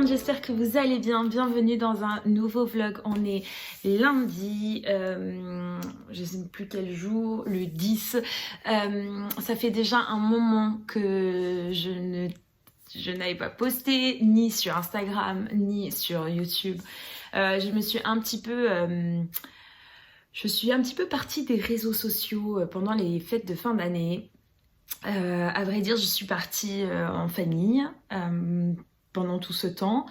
monde, j'espère que vous allez bien. Bienvenue dans un nouveau vlog. On est lundi, je ne sais plus quel jour, le 10. Ça fait déjà un moment que je n'avais pas posté ni sur Instagram ni sur YouTube. Je suis un petit peu partie des réseaux sociaux pendant les fêtes de fin d'année. À vrai dire, je suis partie en famille pendant tout ce temps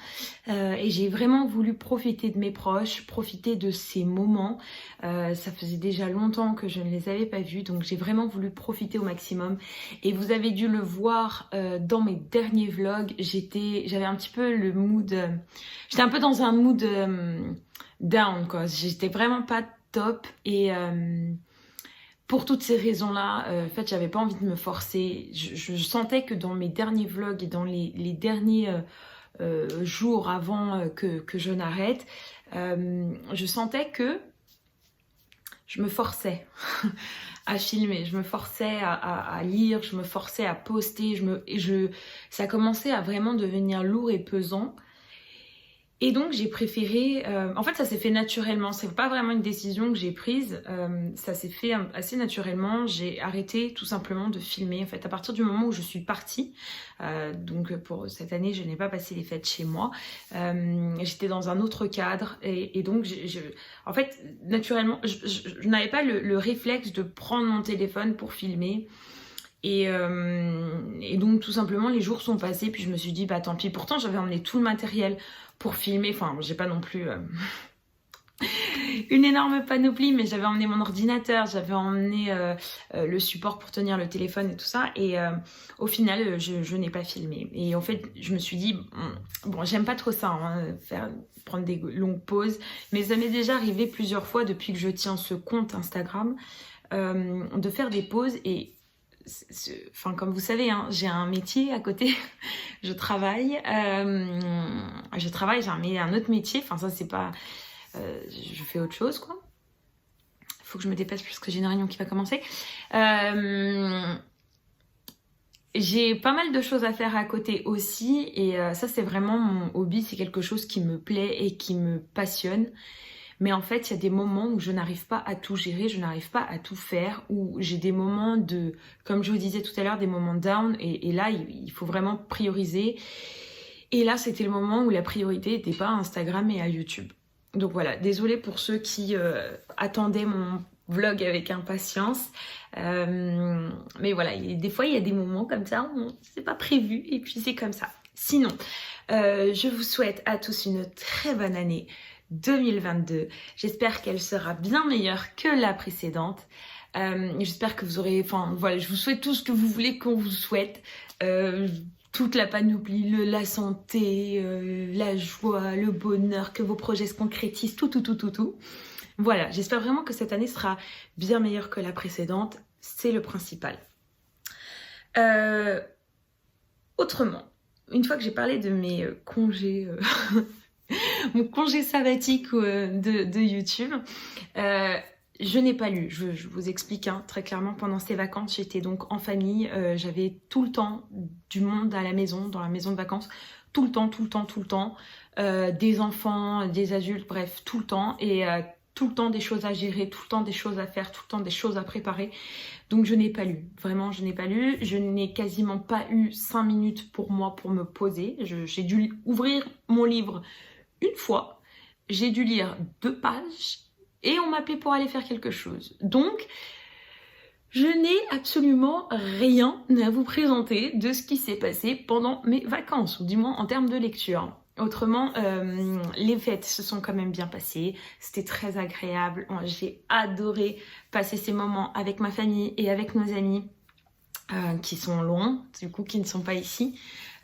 et j'ai vraiment voulu profiter de mes proches, profiter de ces moments. Ça faisait déjà longtemps que je ne les avais pas vus, donc j'ai vraiment voulu profiter au maximum. Et vous avez dû le voir dans mes derniers vlogs, j'avais un petit peu le mood, j'étais un peu dans un mood down quoi. J'étais vraiment pas top et pour toutes ces raisons-là, en fait, j'avais pas envie de me forcer. Je sentais que dans mes derniers vlogs et dans les derniers jours avant que je n'arrête, je sentais que je me forçais à filmer, je me forçais à lire, je me forçais à poster, ça commençait à vraiment devenir lourd et pesant. Et donc j'ai préféré, en fait ça s'est fait naturellement, c'est pas vraiment une décision que j'ai prise, ça s'est fait assez naturellement. J'ai arrêté tout simplement de filmer en fait à partir du moment où je suis partie, donc pour cette année je n'ai pas passé les fêtes chez moi, j'étais dans un autre cadre et donc en fait naturellement je n'avais pas le réflexe de prendre mon téléphone pour filmer. Et donc tout simplement les jours sont passés, puis je me suis dit bah tant pis. Pourtant j'avais emmené tout le matériel pour filmer, enfin j'ai pas non plus une énorme panoplie, mais j'avais emmené mon ordinateur, j'avais emmené le support pour tenir le téléphone et tout ça, et au final je n'ai pas filmé. Et en fait je me suis dit bon j'aime pas trop ça hein, prendre des longues pauses, mais ça m'est déjà arrivé plusieurs fois depuis que je tiens ce compte Instagram de faire des pauses. Et enfin, comme vous savez, hein, j'ai un métier à côté, je travaille, j'ai un autre métier, enfin ça c'est pas, je fais autre chose quoi. Il faut que je me dépêche parce que j'ai une réunion qui va commencer. J'ai pas mal de choses à faire à côté aussi, et ça c'est vraiment mon hobby, c'est quelque chose qui me plaît et qui me passionne. Mais en fait, il y a des moments où je n'arrive pas à tout gérer, je n'arrive pas à tout faire, où j'ai des moments de, comme je vous disais tout à l'heure, des moments down, et là, il faut vraiment prioriser. Et là, c'était le moment où la priorité n'était pas à Instagram et à YouTube. Donc voilà, désolée pour ceux qui attendaient mon vlog avec impatience. Mais voilà, des fois, il y a des moments comme ça où c'est pas prévu, et puis c'est comme ça. Sinon, je vous souhaite à tous une très bonne année 2022. J'espère qu'elle sera bien meilleure que la précédente. J'espère que vous aurez... Enfin, voilà, je vous souhaite tout ce que vous voulez qu'on vous souhaite. Toute la panoplie, la santé, la joie, le bonheur, que vos projets se concrétisent, tout. Voilà, j'espère vraiment que cette année sera bien meilleure que la précédente. C'est le principal. Autrement, une fois que j'ai parlé de mes congés... mon congé sabbatique de YouTube, je n'ai pas lu. Je vous explique hein, très clairement. Pendant ces vacances, j'étais donc en famille, j'avais tout le temps du monde à la maison, dans la maison de vacances, tout le temps, des enfants, des adultes, bref, tout le temps, et tout le temps des choses à gérer, tout le temps des choses à faire, tout le temps des choses à préparer. Donc je n'ai pas lu, vraiment je n'ai pas lu, je n'ai quasiment pas eu 5 minutes pour moi pour me poser. J'ai dû ouvrir mon livre une fois, j'ai dû lire 2 pages et on m'appelait pour aller faire quelque chose. Donc, je n'ai absolument rien à vous présenter de ce qui s'est passé pendant mes vacances, ou du moins en termes de lecture. Autrement, les fêtes se sont quand même bien passées, c'était très agréable, j'ai adoré passer ces moments avec ma famille et avec nos amis qui sont loin, du coup qui ne sont pas ici.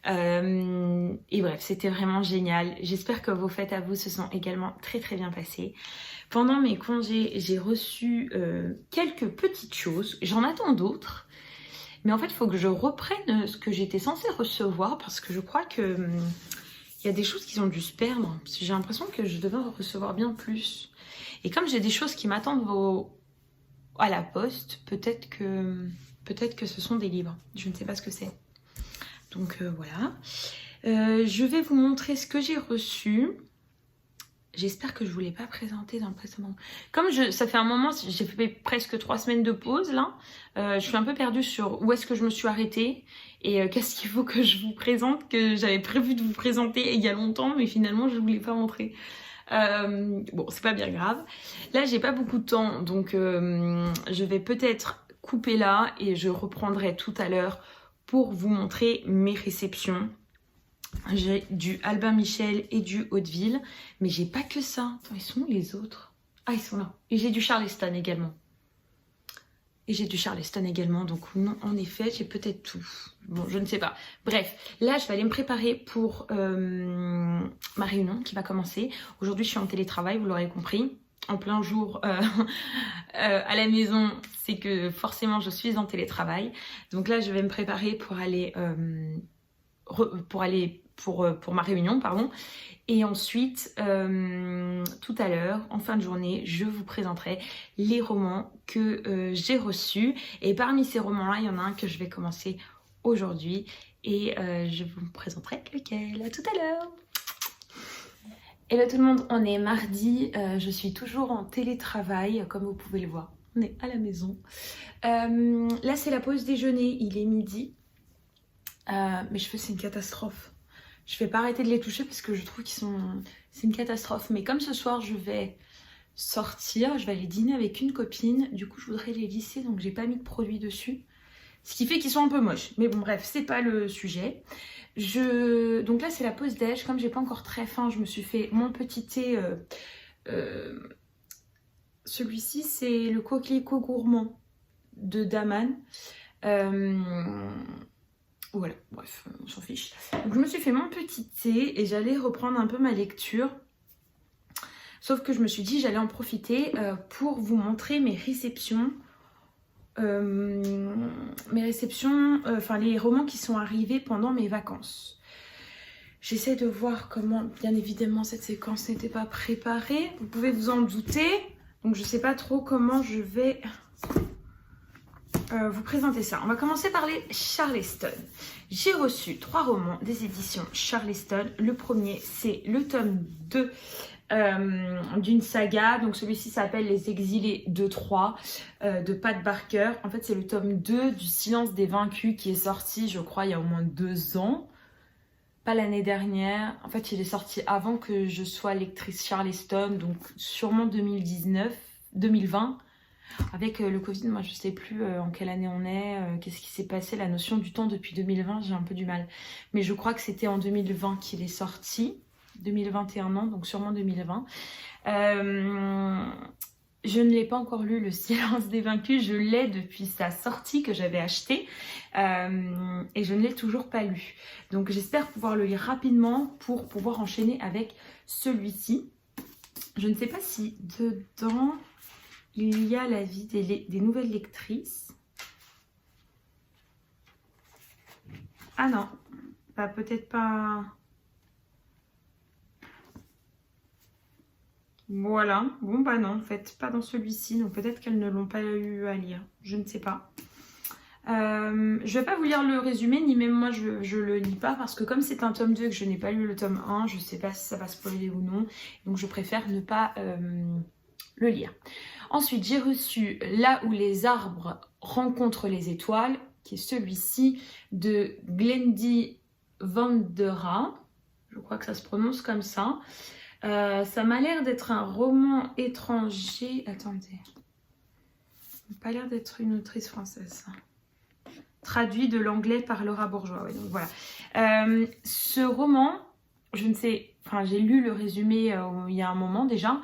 Et bref, c'était vraiment génial. J'espère que vos fêtes à vous se sont également très bien passées. Pendant mes congés, j'ai reçu quelques petites choses. J'en attends d'autres. Mais en fait, il faut que je reprenne ce que j'étais censée recevoir, parce que je crois que il y a des choses qui ont dû se perdre. J'ai l'impression que je devais en recevoir bien plus. Et comme j'ai des choses qui m'attendent à la poste, peut-être que ce sont des livres. Je ne sais pas ce que c'est. Donc voilà. Je vais vous montrer ce que j'ai reçu. J'espère que je ne vous l'ai pas présenté dans le précédent. Comme ça fait un moment, j'ai fait presque 3 semaines de pause là. Je suis un peu perdue sur où est-ce que je me suis arrêtée et qu'est-ce qu'il faut que je vous présente, que j'avais prévu de vous présenter il y a longtemps, mais finalement je ne vous l'ai pas montré. Bon, c'est pas bien grave. Là, j'ai pas beaucoup de temps, donc je vais peut-être couper là et je reprendrai tout à l'heure pour vous montrer mes réceptions. J'ai du Albin Michel et du Hauteville, mais j'ai pas que ça. Attends, ils sont où les autres? Ah, ils sont là. Et j'ai du Charleston également. Donc non, en effet, j'ai peut-être tout. Bon, je ne sais pas. Bref, là, je vais aller me préparer pour ma réunion qui va commencer. Aujourd'hui, je suis en télétravail, vous l'aurez compris. En plein jour à la maison, c'est que forcément, je suis en télétravail. Donc là, je vais me préparer pour aller... pour ma réunion, pardon. Et ensuite, tout à l'heure, en fin de journée, je vous présenterai les romans que j'ai reçus. Et parmi ces romans-là, il y en a un que je vais commencer aujourd'hui. Et je vous présenterai lequel. À tout à l'heure. Hello tout le monde, on est mardi. Je suis toujours en télétravail, comme vous pouvez le voir. On est à la maison. Là, c'est la pause déjeuner. Il est midi. Mes cheveux, c'est une catastrophe. Je vais pas arrêter de les toucher parce que je trouve qu'ils sont... C'est une catastrophe. Mais comme ce soir, je vais sortir, je vais aller dîner avec une copine. Du coup, je voudrais les lisser, donc j'ai pas mis de produit dessus. Ce qui fait qu'ils sont un peu moches. Mais bon, bref, c'est pas le sujet. Donc là, c'est la pause déj. Comme j'ai pas encore très faim, je me suis fait mon petit thé. Celui-ci, c'est le coquelicot gourmand de Daman. Voilà, bref, on s'en fiche. Donc je me suis fait mon petit thé et j'allais reprendre un peu ma lecture. Sauf que je me suis dit j'allais en profiter pour vous montrer mes réceptions. Enfin les romans qui sont arrivés pendant mes vacances. J'essaie de voir comment, bien évidemment, cette séquence n'était pas préparée. Vous pouvez vous en douter. Donc je sais pas trop comment je vais... vous présenter ça. On va commencer par les Charleston. J'ai reçu 3 romans des éditions Charleston. Le premier, c'est le tome 2 d'une saga. Donc celui-ci s'appelle Les Exilés 2-3 de Pat Barker. En fait, c'est le tome 2 du Silence des Vaincus qui est sorti, je crois, il y a au moins 2 ans. Pas l'année dernière. En fait, il est sorti avant que je sois lectrice Charleston, donc sûrement 2020. Avec le Covid, moi je sais plus en quelle année on est, qu'est-ce qui s'est passé, la notion du temps depuis 2020, j'ai un peu du mal. Mais je crois que c'était en 2020 qu'il est sorti, 2021 non, donc sûrement 2020. Je ne l'ai pas encore lu, Le Silence des Vaincus, je l'ai depuis sa sortie que j'avais acheté et je ne l'ai toujours pas lu. Donc j'espère pouvoir le lire rapidement pour pouvoir enchaîner avec celui-ci. Je ne sais pas si dedans... Il y a l'avis des nouvelles lectrices. Ah non, bah, peut-être pas... Voilà, bon bah non, en fait, pas dans celui-ci. Donc peut-être qu'elles ne l'ont pas eu à lire, je ne sais pas. Je vais pas vous lire le résumé, ni même moi je le lis pas. Parce que comme c'est un tome 2 et que je n'ai pas lu le tome 1, je sais pas si ça va spoiler ou non. Donc je préfère ne pas le lire. Ensuite, j'ai reçu Là où les arbres rencontrent les étoiles, qui est celui-ci de Glendy Vandera. Je crois que ça se prononce comme ça. Ça m'a l'air d'être un roman étranger. Attendez. Ça n'a pas l'air d'être une autrice française. Traduit de l'anglais par Laura Bourgeois. Ouais, donc voilà. Ce roman, je ne sais... Enfin, j'ai lu le résumé il y a un moment déjà.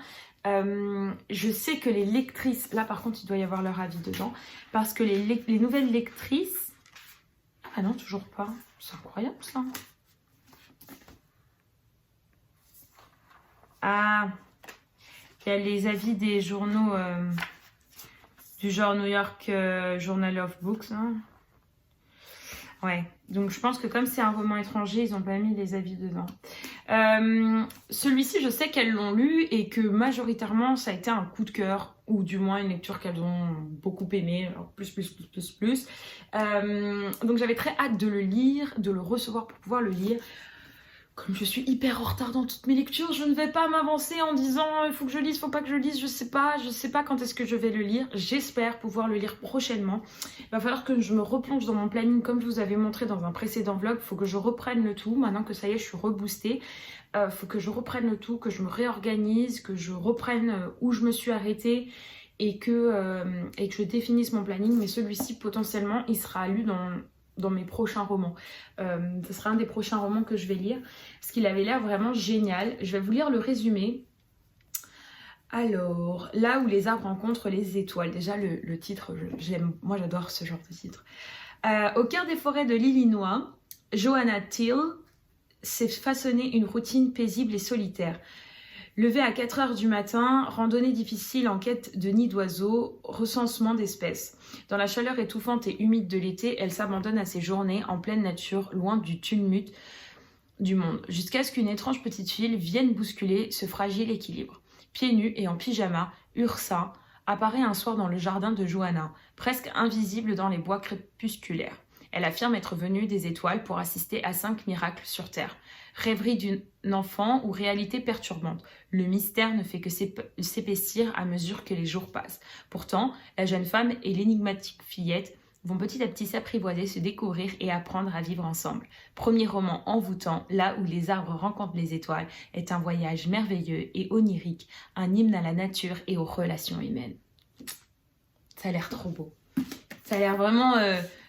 Je sais que les lectrices, là par contre il doit y avoir leur avis dedans, parce que les nouvelles lectrices, ah non toujours pas, c'est incroyable ça. Ah, il y a les avis des journaux du genre New York Journal of Books, hein. Ouais, donc je pense que comme c'est un roman étranger, ils n'ont pas mis les avis dedans. Celui-ci, je sais qu'elles l'ont lu et que majoritairement, ça a été un coup de cœur, ou du moins une lecture qu'elles ont beaucoup aimée, alors plus. Donc j'avais très hâte de le lire, de le recevoir pour pouvoir le lire. comme je suis hyper en retard dans toutes mes lectures, je ne vais pas m'avancer en disant il faut que je lise, il faut pas que je lise, je sais pas quand est-ce que je vais le lire. J'espère pouvoir le lire prochainement. Il va falloir que je me replonge dans mon planning comme je vous avais montré dans un précédent vlog. Il faut que je reprenne le tout, maintenant que ça y est, je suis reboostée. Il faut que je reprenne le tout, que je me réorganise, que je reprenne où je me suis arrêtée et que je définisse mon planning. Mais celui-ci, potentiellement, il sera lu dans mes prochains romans. Ce sera un des prochains romans que je vais lire, parce qu'il avait l'air vraiment génial. Je vais vous lire le résumé. Alors, là où les arbres rencontrent les étoiles. Déjà, le titre, moi j'adore ce genre de titre. Au cœur des forêts de l'Illinois, Joanna Teal s'est façonné une routine paisible et solitaire. Levée à 4 heures du matin, randonnée difficile en quête de nids d'oiseaux, recensement d'espèces. Dans la chaleur étouffante et humide de l'été, elle s'abandonne à ses journées en pleine nature, loin du tumulte du monde, jusqu'à ce qu'une étrange petite fille vienne bousculer ce fragile équilibre. Pieds nus et en pyjama, Ursa apparaît un soir dans le jardin de Joanna, presque invisible dans les bois crépusculaires. Elle affirme être venue des étoiles pour assister à 5 miracles sur Terre. Rêverie d'un enfant ou réalité perturbante. Le mystère ne fait que s'épaissir à mesure que les jours passent. Pourtant, la jeune femme et l'énigmatique fillette vont petit à petit s'apprivoiser, se découvrir et apprendre à vivre ensemble. Premier roman envoûtant, là où les arbres rencontrent les étoiles, est un voyage merveilleux et onirique, un hymne à la nature et aux relations humaines. Ça a l'air trop beau. Ça a l'air vraiment...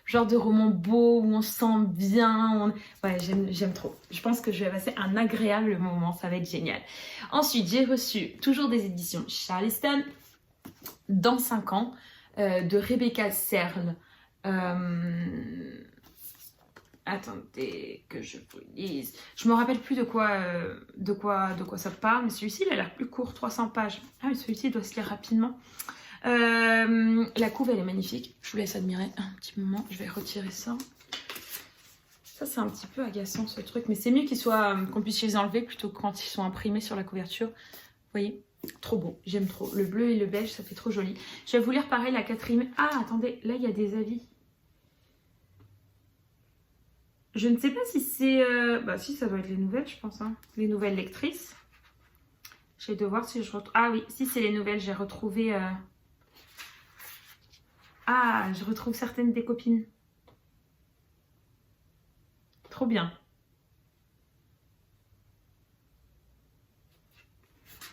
genre de roman beau, où on se sent bien. Ouais, j'aime trop. Je pense que je vais passer un agréable moment. Ça va être génial. Ensuite, j'ai reçu, toujours des éditions Charleston, Dans 5 ans, de Rebecca Serle. Attendez que je vous lise. Je me rappelle plus de quoi ça parle, mais celui-ci, il a l'air plus court, 300 pages. Ah, mais celui-ci, il doit se lire rapidement. La couve elle est magnifique, je vous laisse admirer un petit moment, je vais retirer ça. Ça c'est un petit peu agaçant ce truc, mais c'est mieux qu'on puisse les enlever plutôt que quand ils sont imprimés sur la couverture. Vous voyez, trop beau, j'aime trop. Le bleu et le beige, ça fait trop joli. Je vais vous lire pareil la 4e. Ah attendez, là il y a des avis. Je ne sais pas si c'est... Bah si, ça doit être les nouvelles je pense, hein. Les nouvelles lectrices. Je vais devoir si je retrouve... Ah oui, si c'est les nouvelles, j'ai retrouvé... Ah, je retrouve certaines des copines. Trop bien.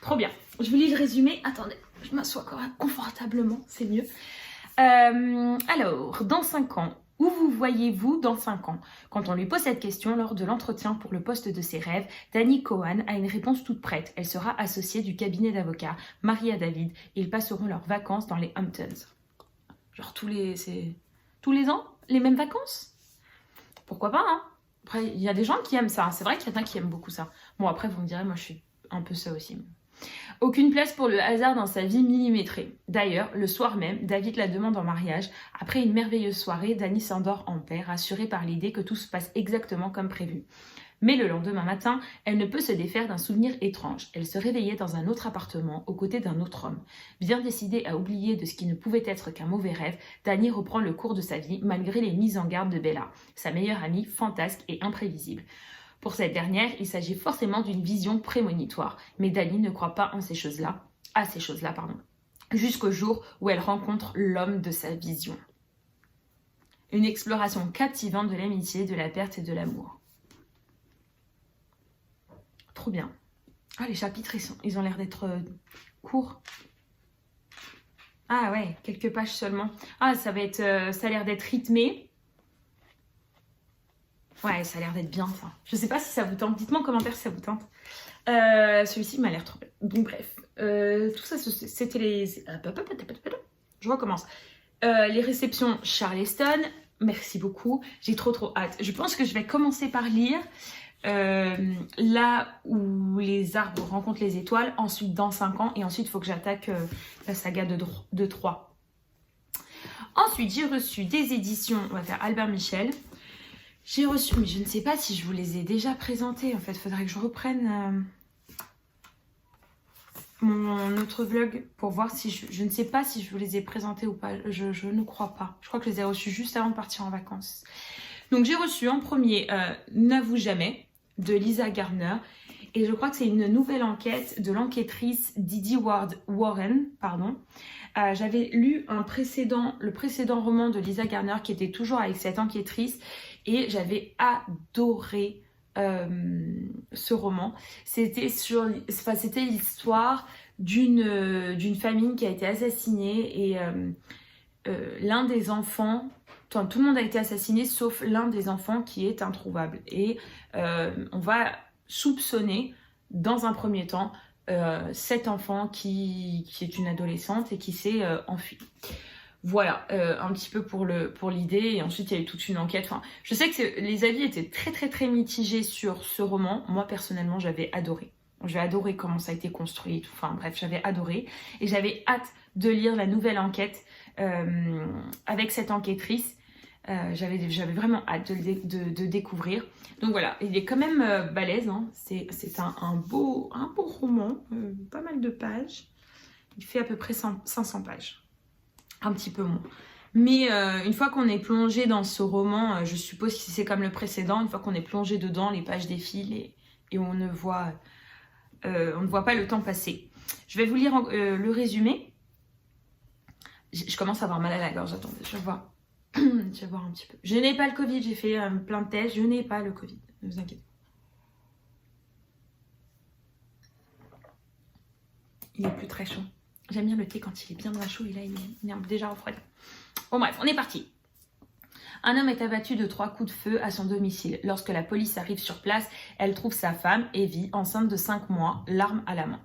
Trop bien. Je vous lis le résumé. Attendez, je m'assois quand même confortablement, c'est mieux. Alors, dans 5 ans, où vous voyez-vous dans 5 ans? Quand on lui pose cette question lors de l'entretien pour le poste de ses rêves, Dani Cohen a une réponse toute prête. Elle sera associée du cabinet d'avocats, mariée à David, et ils passeront leurs vacances dans les Hamptons. Genre tous les ans, les mêmes vacances? Pourquoi pas, hein? Après, il y a des gens qui aiment ça. C'est vrai qu'il y en a qui aiment beaucoup ça. Bon, après, vous me direz, moi, je suis un peu ça aussi. Aucune place pour le hasard dans sa vie millimétrée. D'ailleurs, le soir même, David la demande en mariage. Après une merveilleuse soirée, Dani s'endort en paix, rassurée par l'idée que tout se passe exactement comme prévu. Mais le lendemain matin, elle ne peut se défaire d'un souvenir étrange. Elle se réveillait dans un autre appartement, aux côtés d'un autre homme. Bien décidée à oublier de ce qui ne pouvait être qu'un mauvais rêve, Dani reprend le cours de sa vie malgré les mises en garde de Bella, sa meilleure amie fantasque et imprévisible. Pour cette dernière, il s'agit forcément d'une vision prémonitoire, mais Dani ne croit pas à ces choses-là, jusqu'au jour où elle rencontre l'homme de sa vision. Une exploration captivante de l'amitié, de la perte et de l'amour. Trop bien. Ah, les chapitres, ils ont l'air d'être courts. Ah ouais, quelques pages seulement. Ah, ça a l'air d'être rythmé. Ouais, ça a l'air d'être bien, ça. Je sais pas si ça vous tente. Dites-moi en commentaire si ça vous tente. Celui-ci m'a l'air trop bien. Donc bref, tout ça, c'était les... Je recommence. Les réceptions Charleston, merci beaucoup. J'ai trop hâte. Je pense que je vais commencer par lire là où les arbres rencontrent les étoiles, ensuite dans 5 ans, et ensuite il faut que j'attaque la saga de Troie. Ensuite, j'ai reçu des éditions, on va faire Albert Michel. J'ai reçu, mais je ne sais pas si je vous les ai déjà présentées, en fait, il faudrait que je reprenne mon autre vlog pour voir si je ne sais pas si je vous les ai présentés ou pas, je ne crois pas. Je crois que je les ai reçus juste avant de partir en vacances. Donc j'ai reçu en premier N'avoue jamais, de Lisa Gardner. Et je crois que c'est une nouvelle enquête de l'enquêtrice Didi Warren. J'avais lu le précédent roman de Lisa Gardner qui était toujours avec cette enquêtrice et j'avais adoré ce roman. C'était l'histoire d'une famille qui a été assassinée et l'un des enfants, tout le monde a été assassiné sauf l'un des enfants qui est introuvable. Et on va soupçonner dans un premier temps cet enfant qui est une adolescente et qui s'est enfuie. Voilà, un petit peu pour l'idée. Et ensuite, il y a eu toute une enquête. Enfin, je sais que les avis étaient très très très mitigés sur ce roman. Moi, personnellement, j'avais adoré. J'ai adoré comment ça a été construit. Enfin bref, j'avais adoré. Et j'avais hâte de lire la nouvelle enquête avec cette enquêtrice. J'avais vraiment hâte de découvrir. Donc voilà, il est quand même balèze. Hein. C'est un beau roman, pas mal de pages. Il fait à peu près 500 pages. Un petit peu moins. Mais une fois qu'on est plongé dans ce roman, je suppose que c'est comme le précédent, une fois qu'on est plongé dedans, les pages défilent et on ne voit pas le temps passer. Je vais vous lire le résumé. Je commence à avoir mal à la gorge, attendez, je vais voir. Je vais voir un petit peu. Je n'ai pas le Covid, j'ai fait plein de tests, je n'ai pas le Covid, ne vous inquiétez pas. Il est plus très chaud. J'aime bien le thé quand il est bien chaud et là il est déjà refroidi. Bon bref, on est parti. Un homme est abattu de 3 coups de feu à son domicile. Lorsque la police arrive sur place, elle trouve sa femme, Evie, enceinte de 5 mois, l'arme à la main.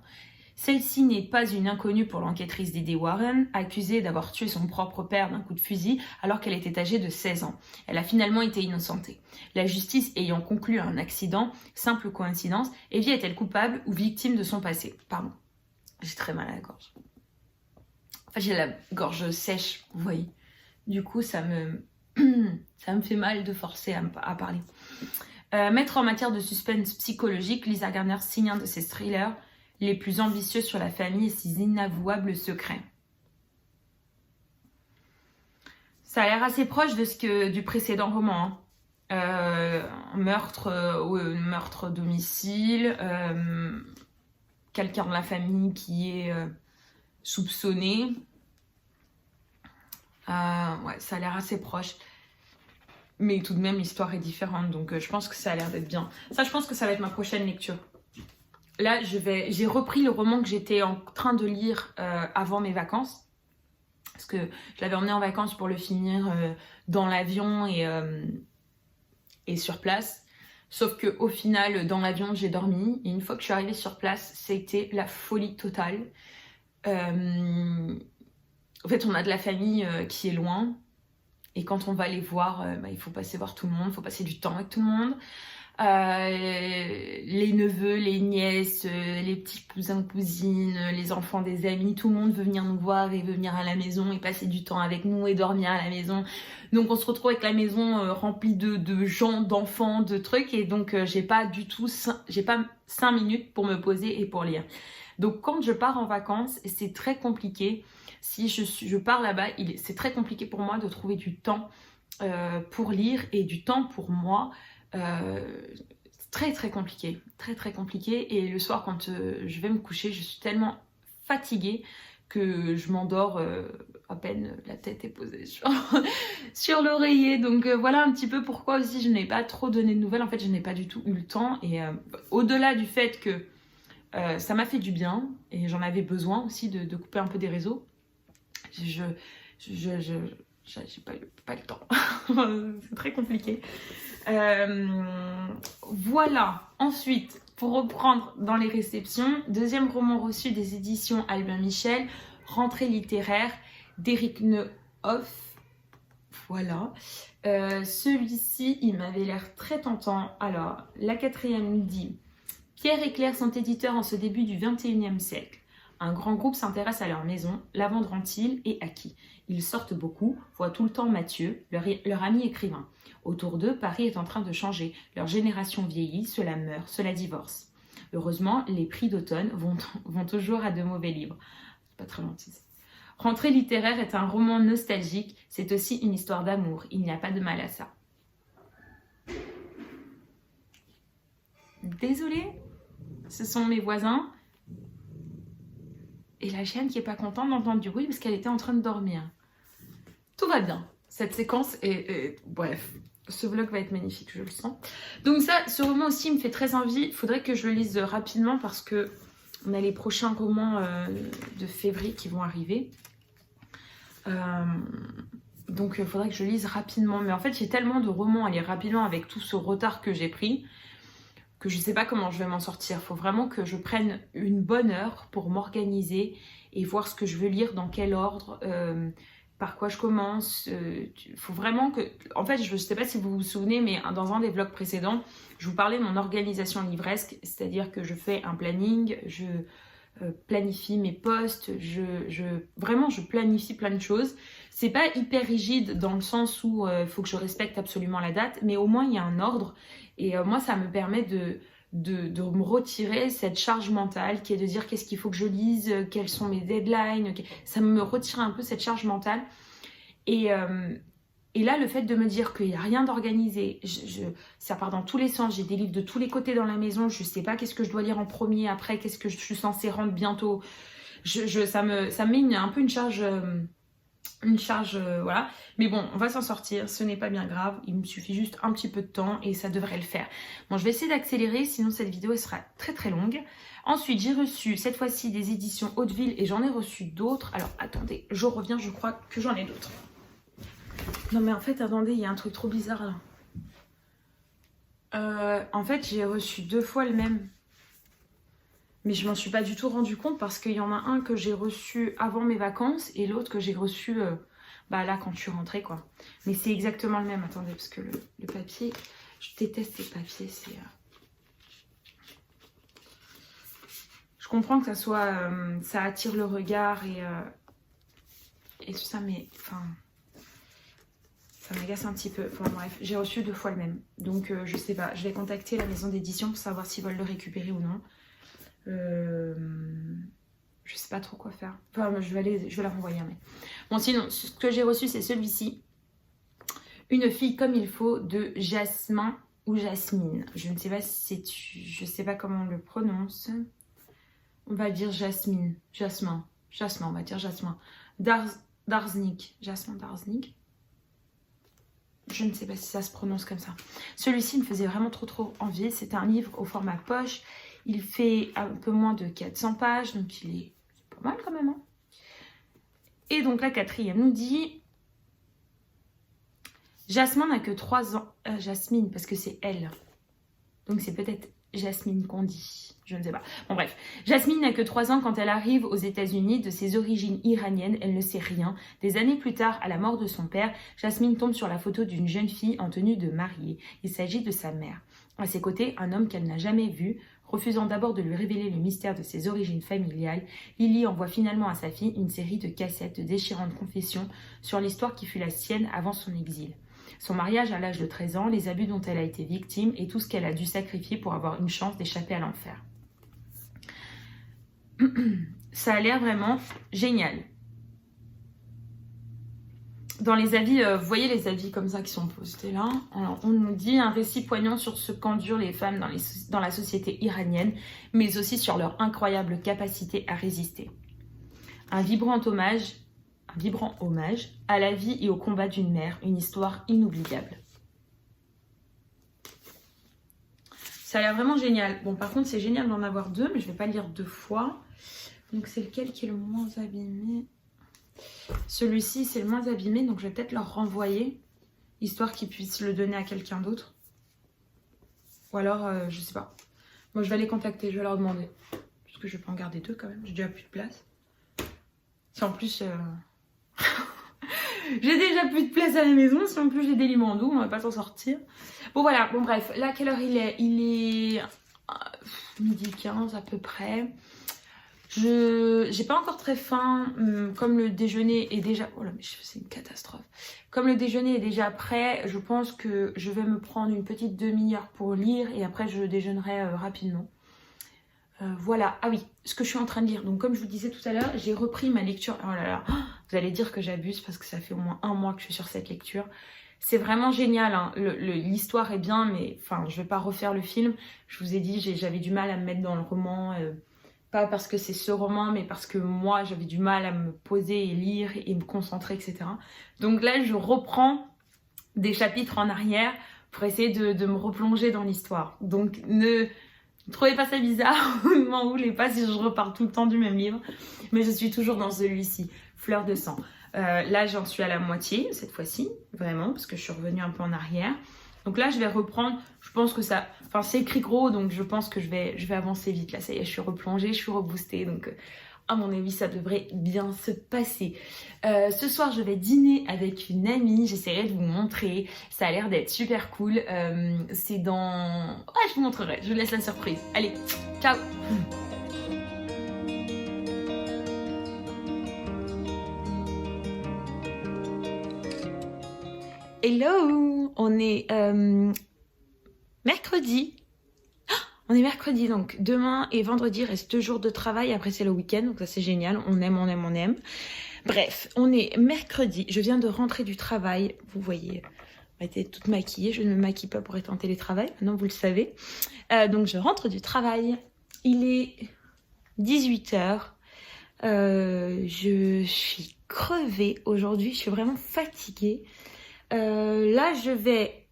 Celle-ci n'est pas une inconnue pour l'enquêtrice Didi Warren, accusée d'avoir tué son propre père d'un coup de fusil alors qu'elle était âgée de 16 ans. Elle a finalement été innocentée. La justice ayant conclu à un accident, simple coïncidence, Evie est-elle coupable ou victime de son passé? Pardon, j'ai très mal à la gorge. Enfin, j'ai la gorge sèche, vous voyez. Du coup, ça me fait mal de forcer à parler. Maître en matière de suspense psychologique, Lisa Gardner signe un de ses thrillers les plus ambitieux sur la famille et ses inavouables secrets. Ça a l'air assez proche du précédent roman. Hein. Meurtre domicile, quelqu'un de la famille qui est soupçonné. Ouais, ça a l'air assez proche. Mais tout de même, l'histoire est différente. Donc, je pense que ça a l'air d'être bien. Ça, je pense que ça va être ma prochaine lecture. Là, j'ai repris le roman que j'étais en train de lire avant mes vacances. Parce que je l'avais emmené en vacances pour le finir dans l'avion et sur place. Sauf qu'au final, dans l'avion, j'ai dormi. Et une fois que je suis arrivée sur place, c'était la folie totale. En fait, on a de la famille qui est loin. Et quand on va les voir, il faut passer voir tout le monde. Il faut passer du temps avec tout le monde. Les neveux, les nièces, les petits cousins, cousines, les enfants des amis, tout le monde veut venir nous voir et veut venir à la maison et passer du temps avec nous et dormir à la maison. Donc on se retrouve avec la maison remplie de gens, d'enfants, de trucs et donc j'ai pas 5 minutes pour me poser et pour lire. Donc quand je pars en vacances, c'est très compliqué. Si je pars là-bas, c'est très compliqué pour moi de trouver du temps pour lire et du temps pour moi. Très très compliqué, très compliqué. Et le soir quand je vais me coucher, je suis tellement fatiguée que je m'endors à peine la tête est posée sur l'oreiller. Donc voilà un petit peu pourquoi aussi je n'ai pas trop donné de nouvelles. En fait, je n'ai pas du tout eu le temps. Et au-delà du fait que ça m'a fait du bien et j'en avais besoin aussi de couper un peu des réseaux, j'ai pas le temps. C'est très compliqué. Voilà. Ensuite, pour reprendre dans les réceptions, deuxième roman reçu des éditions Albin Michel, Rentrée littéraire d'Éric Neuhoff. Voilà. Celui-ci, il m'avait l'air très tentant. Alors, la 4e dit: Pierre et Claire sont éditeurs en ce début du XXIe siècle. Un grand groupe s'intéresse à leur maison, la vendront-ils et à qui? Ils sortent beaucoup, voient tout le temps Mathieu, leur ami écrivain. Autour d'eux, Paris est en train de changer. Leur génération vieillit, cela meurt, cela divorce. Heureusement, les prix d'automne vont toujours à de mauvais livres. C'est pas très gentil. Rentrée littéraire est un roman nostalgique, c'est aussi une histoire d'amour. Il n'y a pas de mal à ça. désolée, ce sont mes voisins. Et la chienne qui est pas contente d'entendre du bruit parce qu'elle était en train de dormir. Tout va bien. Cette séquence est... Bref, ce vlog va être magnifique, je le sens. Donc ça, ce roman aussi me fait très envie. Il faudrait que je le lise rapidement parce que on a les prochains romans de février qui vont arriver. Donc il faudrait que je lise rapidement. Mais en fait, j'ai tellement de romans à lire rapidement avec tout ce retard que j'ai pris que je sais pas comment je vais m'en sortir. Il faut vraiment que je prenne une bonne heure pour m'organiser et voir ce que je veux lire, dans quel ordre, par quoi je commence. Il faut vraiment que... En fait, je ne sais pas si vous vous souvenez, mais dans un des vlogs précédents, je vous parlais de mon organisation livresque, c'est-à-dire que je fais un planning, je planifie mes posts, vraiment je planifie plein de choses. C'est pas hyper rigide dans le sens où il faut que je respecte absolument la date, mais au moins il y a un ordre. Et moi, ça me permet de me retirer cette charge mentale qui est de dire qu'est-ce qu'il faut que je lise, quels sont mes deadlines. Ça me retire un peu cette charge mentale. Et là, le fait de me dire qu'il n'y a rien d'organisé, ça part dans tous les sens, j'ai des livres de tous les côtés dans la maison, je ne sais pas qu'est-ce que je dois lire en premier, après qu'est-ce que je suis censée rendre bientôt. Ça me met un peu une charge... voilà, mais bon, on va s'en sortir, ce n'est pas bien grave, il me suffit juste un petit peu de temps et ça devrait le faire. Bon, je vais essayer d'accélérer, sinon cette vidéo elle sera très très longue. Ensuite, j'ai reçu cette fois-ci des éditions Hauteville et j'en ai reçu d'autres. Alors attendez, je reviens, je crois que j'en ai d'autres. Non mais en fait, attendez, il y a un truc trop bizarre là. En fait, j'ai reçu 2 fois le même. Mais je m'en suis pas du tout rendu compte parce qu'il y en a un que j'ai reçu avant mes vacances et l'autre que j'ai reçu là quand je suis rentrée quoi. Mais c'est exactement le même, attendez, parce que le papier, je déteste ces papiers, c'est... Je comprends que ça soit... ça attire le regard et tout ça, mais enfin... Ça m'agace un petit peu. Enfin bref, j'ai reçu 2 fois le même. Donc je sais pas, je vais contacter la maison d'édition pour savoir s'ils veulent le récupérer ou non. Je sais pas trop quoi faire. Enfin, je vais la renvoyer. Mais... Bon, sinon, ce que j'ai reçu, c'est celui-ci. Une fille comme il faut de Jasmin ou Jasmine. Je ne sais pas si c'est... Je sais pas comment on le prononce. On va dire Jasmine. Jasmin, on va dire Jasmin. Darznik. Jasmin Darznik. Je ne sais pas si ça se prononce comme ça. Celui-ci me faisait vraiment trop envie. C'est un livre au format poche. Il fait un peu moins de 400 pages, donc il est pas mal quand même. Hein. Et donc la 4e nous dit... Jasmine n'a que 3 ans. Jasmine, parce que c'est elle. Donc c'est peut-être Jasmine qu'on dit. Je ne sais pas. Bon bref. Jasmine n'a que 3 ans quand elle arrive aux États-Unis. De ses origines iraniennes, elle ne sait rien. Des années plus tard, à la mort de son père, Jasmine tombe sur la photo d'une jeune fille en tenue de mariée. Il s'agit de sa mère. À ses côtés, un homme qu'elle n'a jamais vu. Refusant d'abord de lui révéler le mystère de ses origines familiales, Lily envoie finalement à sa fille une série de cassettes de déchirantes confessions sur l'histoire qui fut la sienne avant son exil. Son mariage à l'âge de 13 ans, les abus dont elle a été victime et tout ce qu'elle a dû sacrifier pour avoir une chance d'échapper à l'enfer. Ça a l'air vraiment génial. Dans les avis, vous voyez les avis comme ça qui sont postés là. Alors, on nous dit un récit poignant sur ce qu'endurent les femmes dans la société iranienne, mais aussi sur leur incroyable capacité à résister. Un vibrant hommage à la vie et au combat d'une mère, une histoire inoubliable. Ça a l'air vraiment génial. Bon, par contre, c'est génial d'en avoir 2, mais je ne vais pas le lire 2 fois. Donc, c'est lequel qui est le moins abîmé ? Celui-ci, c'est le moins abîmé, donc je vais peut-être leur renvoyer, histoire qu'ils puissent le donner à quelqu'un d'autre. Ou alors, je sais pas. Moi, je vais les contacter, je vais leur demander. Parce que je vais pas en garder 2 quand même, j'ai déjà plus de place. Si en plus... j'ai déjà plus de place à la maison, si en plus j'ai des limons doux, on va pas s'en sortir. Bon voilà, bon bref, là, quelle heure il est ? Il est... midi 15 à peu près. J'ai pas encore très faim, comme le déjeuner est déjà... Oh là, mais c'est une catastrophe. Comme le déjeuner est déjà prêt, je pense que je vais me prendre une petite demi-heure pour lire et après je déjeunerai rapidement. Voilà, ah oui, ce que je suis en train de lire. Donc comme je vous disais tout à l'heure, j'ai repris ma lecture. Oh là là, vous allez dire que j'abuse parce que ça fait au moins 1 mois que je suis sur cette lecture. C'est vraiment génial, hein. L'histoire est bien, mais enfin, je vais pas refaire le film. Je vous ai dit, j'avais du mal à me mettre dans le roman. Pas parce que c'est ce roman, mais parce que moi, j'avais du mal à me poser et lire et me concentrer, etc. Donc là, je reprends des chapitres en arrière pour essayer de me replonger dans l'histoire. Donc ne trouvez pas ça bizarre, ne m'en voulez pas si je reparle tout le temps du même livre. Mais je suis toujours dans celui-ci, Fleur de sang. Là, j'en suis à la moitié cette fois-ci, vraiment, parce que je suis revenue un peu en arrière. Donc là, je vais reprendre, je pense que ça... Enfin, c'est écrit gros, donc je pense que je vais avancer vite. Là, ça y est, je suis replongée, je suis reboostée, donc à mon avis, ça devrait bien se passer. Ce soir, je vais dîner avec une amie, j'essaierai de vous montrer. Ça a l'air d'être super cool. C'est dans... Ah, je vous montrerai, je vous laisse la surprise. Allez, ciao. Hello, on est mercredi. On est mercredi, donc demain et vendredi reste 2 jours de travail. Après, c'est le week-end, donc ça c'est génial. On aime, on aime, on aime. Bref, on est mercredi. Je viens de rentrer du travail. Vous voyez, j'étais toute maquillée. Je ne me maquille pas pour être en télétravail. Maintenant, vous le savez. Donc, je rentre du travail. Il est 18h. Je suis crevée aujourd'hui. Je suis vraiment fatiguée. Là, je vais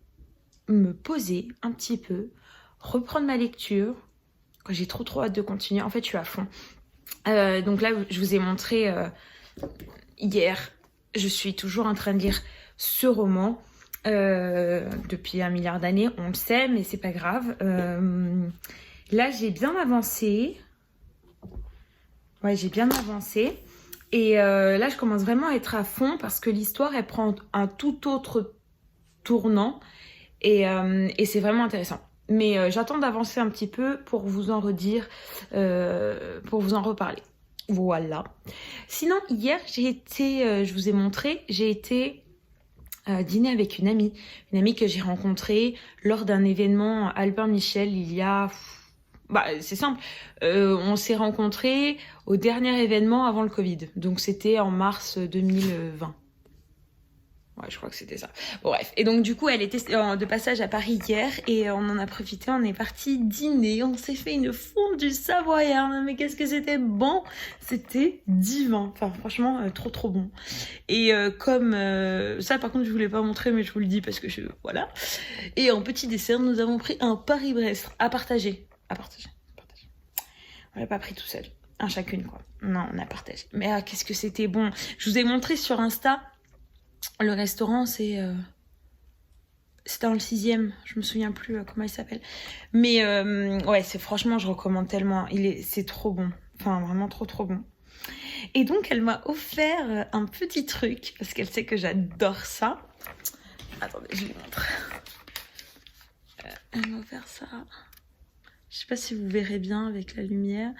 me poser un petit peu, reprendre ma lecture. J'ai trop hâte de continuer. En fait, je suis à fond. Donc là, je vous ai montré hier. Je suis toujours en train de lire ce roman depuis 1 milliard d'années. On le sait, mais c'est pas grave. Là, j'ai bien avancé. Ouais, j'ai bien avancé. Et là, je commence vraiment à être à fond parce que l'histoire, elle prend un tout autre tournant. Et c'est vraiment intéressant. Mais j'attends d'avancer un petit peu pour vous en redire, pour vous en reparler. Voilà. Sinon, hier, je vous ai montré, j'ai été dîner avec une amie que j'ai rencontrée lors d'un événement Albert Michel il y a... Bah, c'est simple, on s'est rencontrés au dernier événement avant le Covid. Donc c'était en mars 2020. Ouais, je crois que c'était ça. Bon, bref. Et donc, du coup, elle était de passage à Paris hier et on en a profité. On est parti dîner. On s'est fait une fondue savoyarde. Mais qu'est-ce que c'était bon! C'était divin. Enfin, franchement, trop bon. Et comme ça, par contre, je voulais pas montrer, mais je vous le dis parce que voilà. Et en petit dessert, nous avons pris un Paris-Brest à partager. On l'a pas pris tout seul. Un chacune, quoi. Non, on a partagé. Mais qu'est-ce que c'était bon! Je vous ai montré sur Insta. Le restaurant, c'est dans le 6e. Je me souviens plus comment il s'appelle. Mais ouais, franchement, je recommande tellement. C'est trop bon. Enfin, vraiment trop bon. Et donc, elle m'a offert un petit truc parce qu'elle sait que j'adore ça. Attendez, je lui montre. Elle m'a offert ça. Je sais pas si vous verrez bien avec la lumière.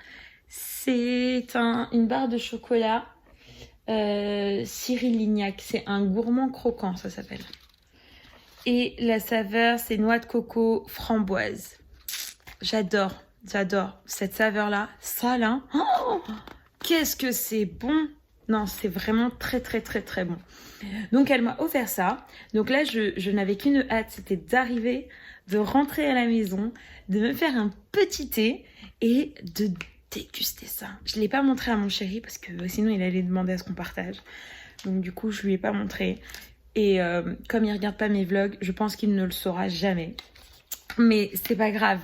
C'est une barre de chocolat. Cyril Lignac, c'est un gourmand croquant, ça s'appelle. Et la saveur, c'est noix de coco framboise. J'adore cette saveur-là. Ça, là, oh, qu'est-ce que c'est bon! Non, c'est vraiment très bon. Donc, elle m'a offert ça. Donc là, je n'avais qu'une hâte, c'était d'arriver, de rentrer à la maison, de me faire un petit thé et de déguster ça. Je ne l'ai pas montré à mon chéri parce que sinon il allait demander à ce qu'on partage. Donc du coup je lui ai pas montré. Et comme il regarde pas mes vlogs, je pense qu'il ne le saura jamais. Mais c'est pas grave.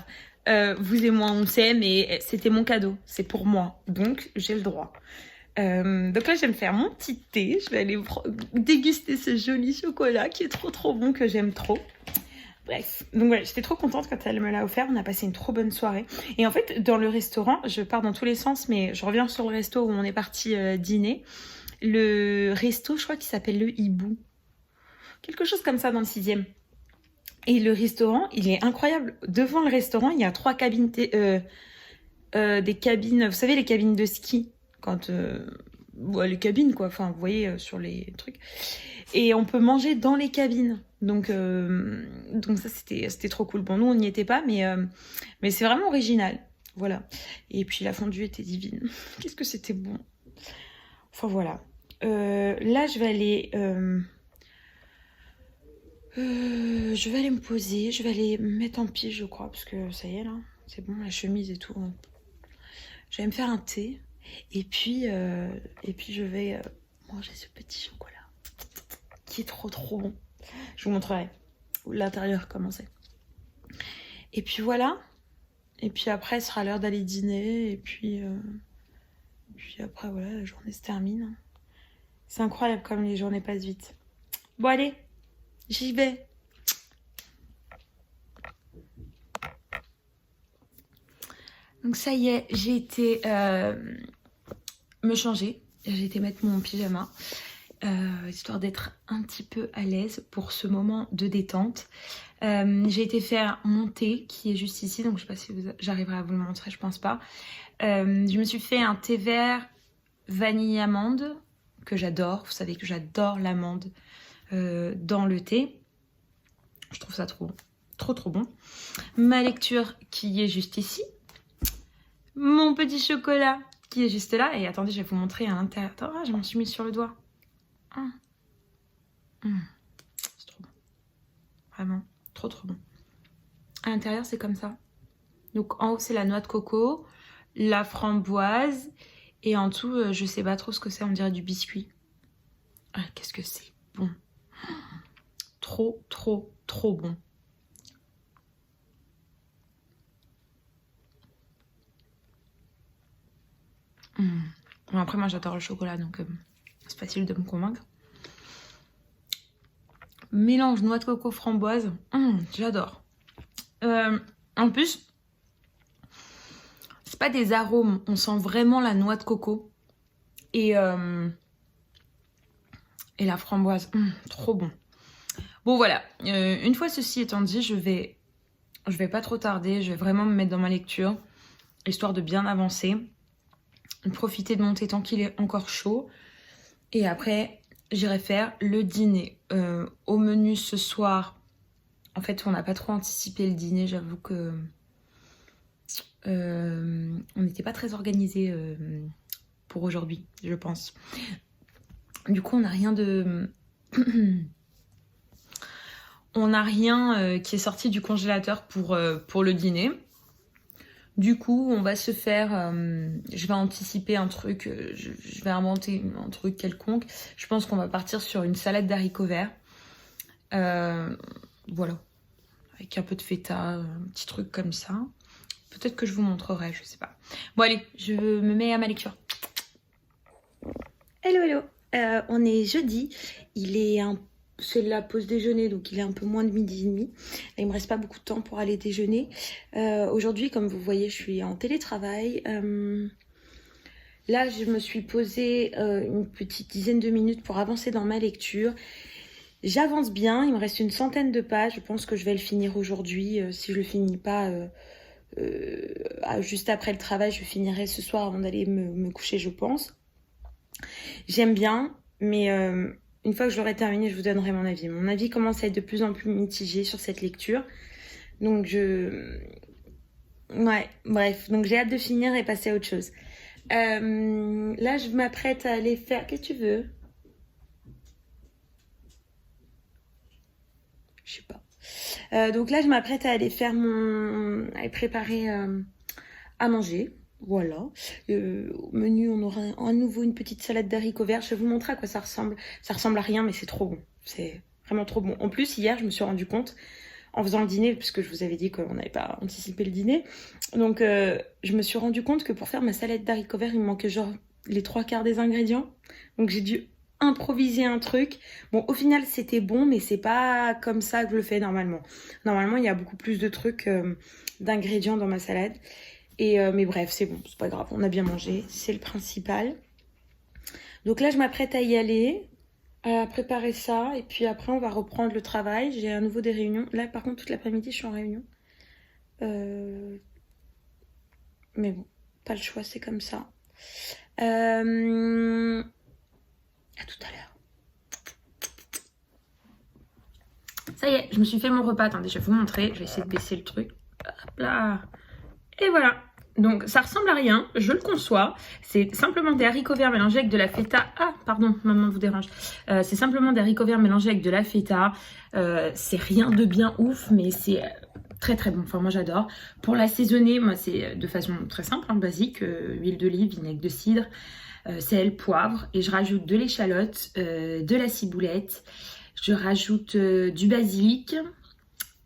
Vous et moi on sait, mais c'était mon cadeau. C'est pour moi. Donc j'ai le droit. Donc là je vais me faire mon petit thé. Je vais aller déguster ce joli chocolat qui est trop bon, que j'aime trop. Bref, donc voilà, j'étais trop contente quand elle me l'a offert. On a passé une trop bonne soirée. Et en fait, dans le restaurant, je pars dans tous les sens, mais je reviens sur le resto où on est parti dîner. Le resto, je crois qu'il s'appelle le Hibou. Quelque chose comme ça dans le 6e. Et le restaurant, il est incroyable. Devant le restaurant, il y a 3 cabines, des cabines, vous savez, les cabines de ski. Quand... ouais, les cabines, quoi. Enfin, vous voyez, sur les trucs. Et on peut manger dans les cabines. Donc ça, c'était trop cool. Bon, nous, on n'y était pas, mais c'est vraiment original. Voilà. Et puis, la fondue était divine. Qu'est-ce que c'était bon. Enfin, voilà. Là, je vais aller Je vais aller me poser, je vais aller me mettre en pige, je crois, parce que ça y est, là, c'est bon, la chemise et tout. Je vais me faire un thé, et puis je vais manger ce petit chocolat, qui est trop trop bon. Je vous montrerai l'intérieur, comment c'est. Et puis voilà, et puis après, ce sera l'heure d'aller dîner, et puis après, voilà, la journée se termine. C'est incroyable comme les journées passent vite. Bon, allez, j'y vais. Donc ça y est, j'ai été me changer. J'ai été mettre mon pyjama, histoire d'être un petit peu à l'aise pour ce moment de détente. J'ai été faire mon thé qui est juste ici, donc je sais pas si j'arriverai à vous le montrer, je pense pas. Je me suis fait un thé vert vanille amande que j'adore. Vous savez que j'adore l'amande dans le thé. Je trouve ça trop bon. Ma lecture qui est juste ici. Mon petit chocolat qui est juste là. Et attendez, je vais vous montrer à l'intérieur. Ah, je m'en suis mis sur le doigt. C'est trop bon. Vraiment, trop bon. À l'intérieur, c'est comme ça. Donc en haut, c'est la noix de coco, la framboise. Et en dessous, je sais pas trop ce que c'est. On dirait du biscuit. Ah, qu'est-ce que c'est bon. Trop bon. Bon, après, moi, j'adore le chocolat, donc c'est facile de me convaincre. Mélange noix de coco framboise, j'adore. En plus, c'est pas des arômes, on sent vraiment la noix de coco et la framboise, trop bon. Bon voilà, une fois ceci étant dit, je vais pas trop tarder, je vais vraiment me mettre dans ma lecture, histoire de bien avancer, profiter de mon thé tant qu'il est encore chaud, et après j'irai faire le dîner. Au menu ce soir, en fait on n'a pas trop anticipé le dîner, j'avoue que on n'était pas très organisé pour aujourd'hui, je pense. Du coup on n'a rien de... on n'a rien qui est sorti du congélateur pour le dîner. Du coup, on va se faire... je vais anticiper un truc, je vais inventer un truc quelconque. Je pense qu'on va partir sur une salade d'haricots verts. Voilà. Avec un peu de feta, un petit truc comme ça. Peut-être que je vous montrerai, je sais pas. Bon allez, je me mets à ma lecture. Hello. On est jeudi. C'est la pause déjeuner, donc il est un peu moins de 12h30. Il me reste pas beaucoup de temps pour aller déjeuner. Aujourd'hui, comme vous voyez, je suis en télétravail. Là, je me suis posée une petite dizaine de minutes pour avancer dans ma lecture. J'avance bien, il me reste une centaine de pages. Je pense que je vais le finir aujourd'hui. Si je le finis pas juste après le travail, je finirai ce soir avant d'aller me coucher, je pense. J'aime bien, mais... une fois que je l'aurai terminé, je vous donnerai mon avis. Mon avis commence à être de plus en plus mitigé sur cette lecture. Donc ouais, bref. Donc j'ai hâte de finir et passer à autre chose. Là, je m'apprête à aller faire... Qu'est-ce que tu veux? Je sais pas. Donc là, je m'apprête à aller faire à préparer à manger. Voilà. Au menu, on aura à nouveau une petite salade d'haricots verts. Je vais vous montrer à quoi ça ressemble. Ça ressemble à rien, mais c'est trop bon. C'est vraiment trop bon. En plus, hier, je me suis rendu compte, en faisant le dîner, puisque je vous avais dit qu'on n'avait pas anticipé le dîner, donc je me suis rendu compte que pour faire ma salade d'haricots verts, il me manquait genre les 3/4 des ingrédients. Donc j'ai dû improviser un truc. Bon, au final, c'était bon, mais c'est pas comme ça que je le fais normalement. Normalement, il y a beaucoup plus de trucs, d'ingrédients dans ma salade. Mais bref, c'est bon, c'est pas grave, on a bien mangé, c'est le principal. Donc là, je m'apprête à y aller, à préparer ça, et puis après, on va reprendre le travail. J'ai à nouveau des réunions. Là, par contre, toute l'après-midi, je suis en réunion. Mais bon, pas le choix, c'est comme ça. À tout à l'heure. Ça y est, je me suis fait mon repas. Attendez, je vais vous montrer. Je vais essayer de baisser le truc. Hop là. Et voilà. Donc ça ressemble à rien, je le conçois. C'est simplement des haricots verts mélangés avec de la feta. Ah, pardon, maman vous dérange. C'est simplement des haricots verts mélangés avec de la feta. C'est rien de bien ouf, mais c'est très très bon. Enfin, moi j'adore. Pour l'assaisonner, moi c'est de façon très simple, hein, basique. Huile d'olive, vinaigre de cidre, sel, poivre. Et je rajoute de l'échalote, de la ciboulette. Je rajoute du basilic.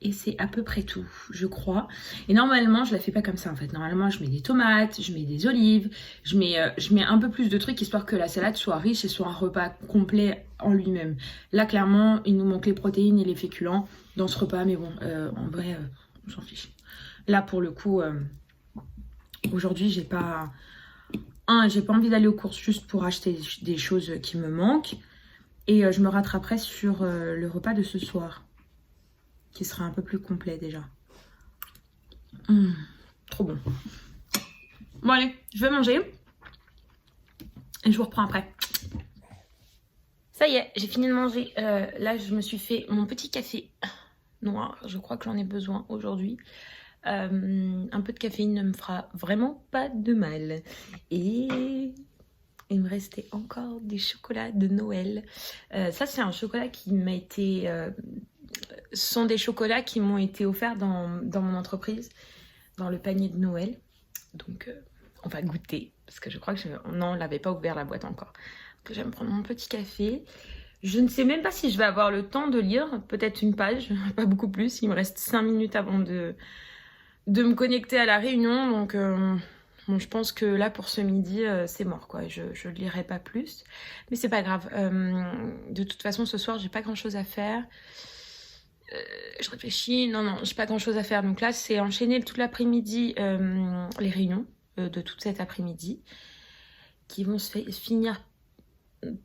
Et c'est à peu près tout, je crois. Et normalement, je la fais pas comme ça en fait. Normalement, je mets des tomates, je mets des olives, je mets un peu plus de trucs histoire que la salade soit riche et soit un repas complet en lui-même. Là, clairement, il nous manque les protéines et les féculents dans ce repas. Mais bon, en vrai, on s'en fiche. Là, pour le coup, aujourd'hui, j'ai pas envie d'aller aux courses juste pour acheter des choses qui me manquent. Et je me rattraperai sur le repas de ce soir, qui sera un peu plus complet déjà. Trop bon. Bon allez, je vais manger. Et je vous reprends après. Ça y est, j'ai fini de manger. Là, je me suis fait mon petit café noir. Je crois que j'en ai besoin aujourd'hui. Un peu de caféine ne me fera vraiment pas de mal. Et il me restait encore des chocolats de Noël. Ça, c'est un chocolat qui m'a été... Ce sont des chocolats qui m'ont été offerts dans mon entreprise, dans le panier de Noël. Donc, on va goûter. Parce que je crois que non, on ne l'avait pas ouvert la boîte encore. Donc, je vais me prendre mon petit café. Je ne sais même pas si je vais avoir le temps de lire. Peut-être une page, pas beaucoup plus. Il me reste 5 minutes avant de me connecter à la réunion. Donc, bon, je pense que là, pour ce midi, c'est mort, quoi. Je ne lirai pas plus. Mais c'est pas grave. De toute façon, ce soir, j'ai pas grand-chose à faire. Je réfléchis, non, j'ai pas grand chose à faire. Donc là, c'est enchaîner toute l'après-midi les réunions de toute cet après-midi qui vont se finir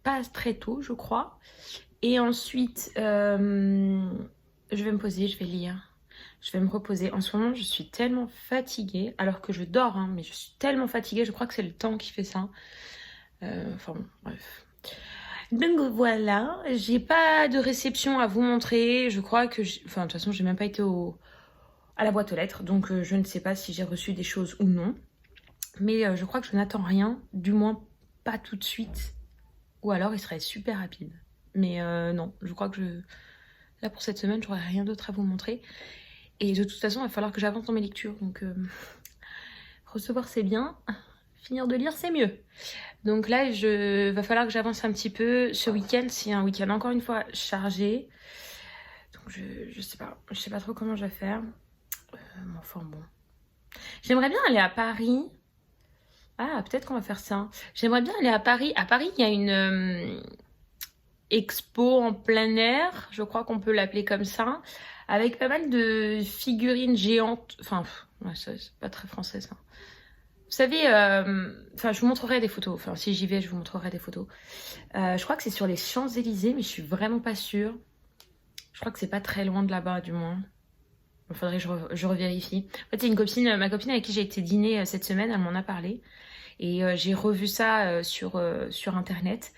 pas très tôt, je crois. Et ensuite, je vais me poser, je vais lire, je vais me reposer. En ce moment, je suis tellement fatiguée, alors que je dors, hein, mais je suis tellement fatiguée. Je crois que c'est le temps qui fait ça. Enfin bon, bref. Donc voilà, j'ai pas de réception à vous montrer. Je crois que... Enfin, de toute façon, j'ai même pas été à la boîte aux lettres. Donc, je ne sais pas si j'ai reçu des choses ou non. Mais je crois que je n'attends rien. Du moins, pas tout de suite. Ou alors, il serait super rapide. Mais non, je crois que là, pour cette semaine, j'aurai rien d'autre à vous montrer. Et de toute façon, il va falloir que j'avance dans mes lectures. Donc, recevoir, c'est bien. Finir de lire, c'est mieux. Donc là, va falloir que j'avance un petit peu. Ce week-end, c'est un week-end encore une fois chargé. Donc je sais pas trop comment je vais faire. Enfin bon. J'aimerais bien aller à Paris. Ah, peut-être qu'on va faire ça. J'aimerais bien aller à Paris. À Paris, il y a une expo en plein air. Je crois qu'on peut l'appeler comme ça. Avec pas mal de figurines géantes. Enfin, ouais, c'est pas très français ça. Vous savez, je vous montrerai des photos. Enfin, si j'y vais, je vous montrerai des photos. Je crois que c'est sur les Champs-Élysées, mais je suis vraiment pas sûre. Je crois que c'est pas très loin de là-bas, du moins. Il faudrait que je revérifie. En fait, c'est ma copine avec qui j'ai été dîner cette semaine, elle m'en a parlé. Et j'ai revu ça sur Internet.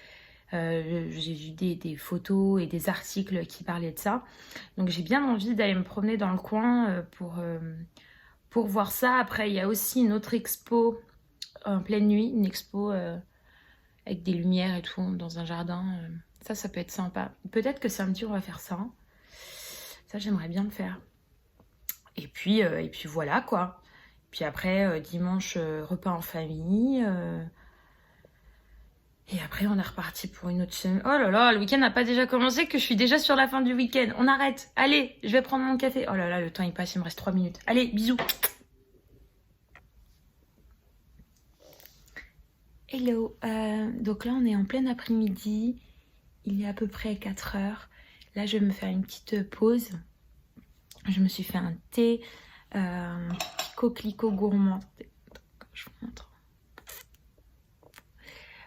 J'ai vu des photos et des articles qui parlaient de ça. Donc, j'ai bien envie d'aller me promener dans le coin pour voir ça. Après, il y a aussi une autre expo en pleine nuit, une expo avec des lumières et tout dans un jardin. Ça peut être sympa. Peut-être que samedi, on va faire ça. Ça, j'aimerais bien le faire. Et puis voilà, quoi. Puis après, dimanche, repas en famille. Et après, on est reparti pour une autre semaine. Oh là là, le week-end n'a pas déjà commencé que je suis déjà sur la fin du week-end. On arrête. Allez, je vais prendre mon café. Oh là là, le temps il passe, il me reste 3 minutes. Allez, bisous. Hello. Donc là, on est en plein après-midi. Il est à peu près 4 heures. Là, je vais me faire une petite pause. Je me suis fait un thé, petit coquelicot gourmand. Je vous montre.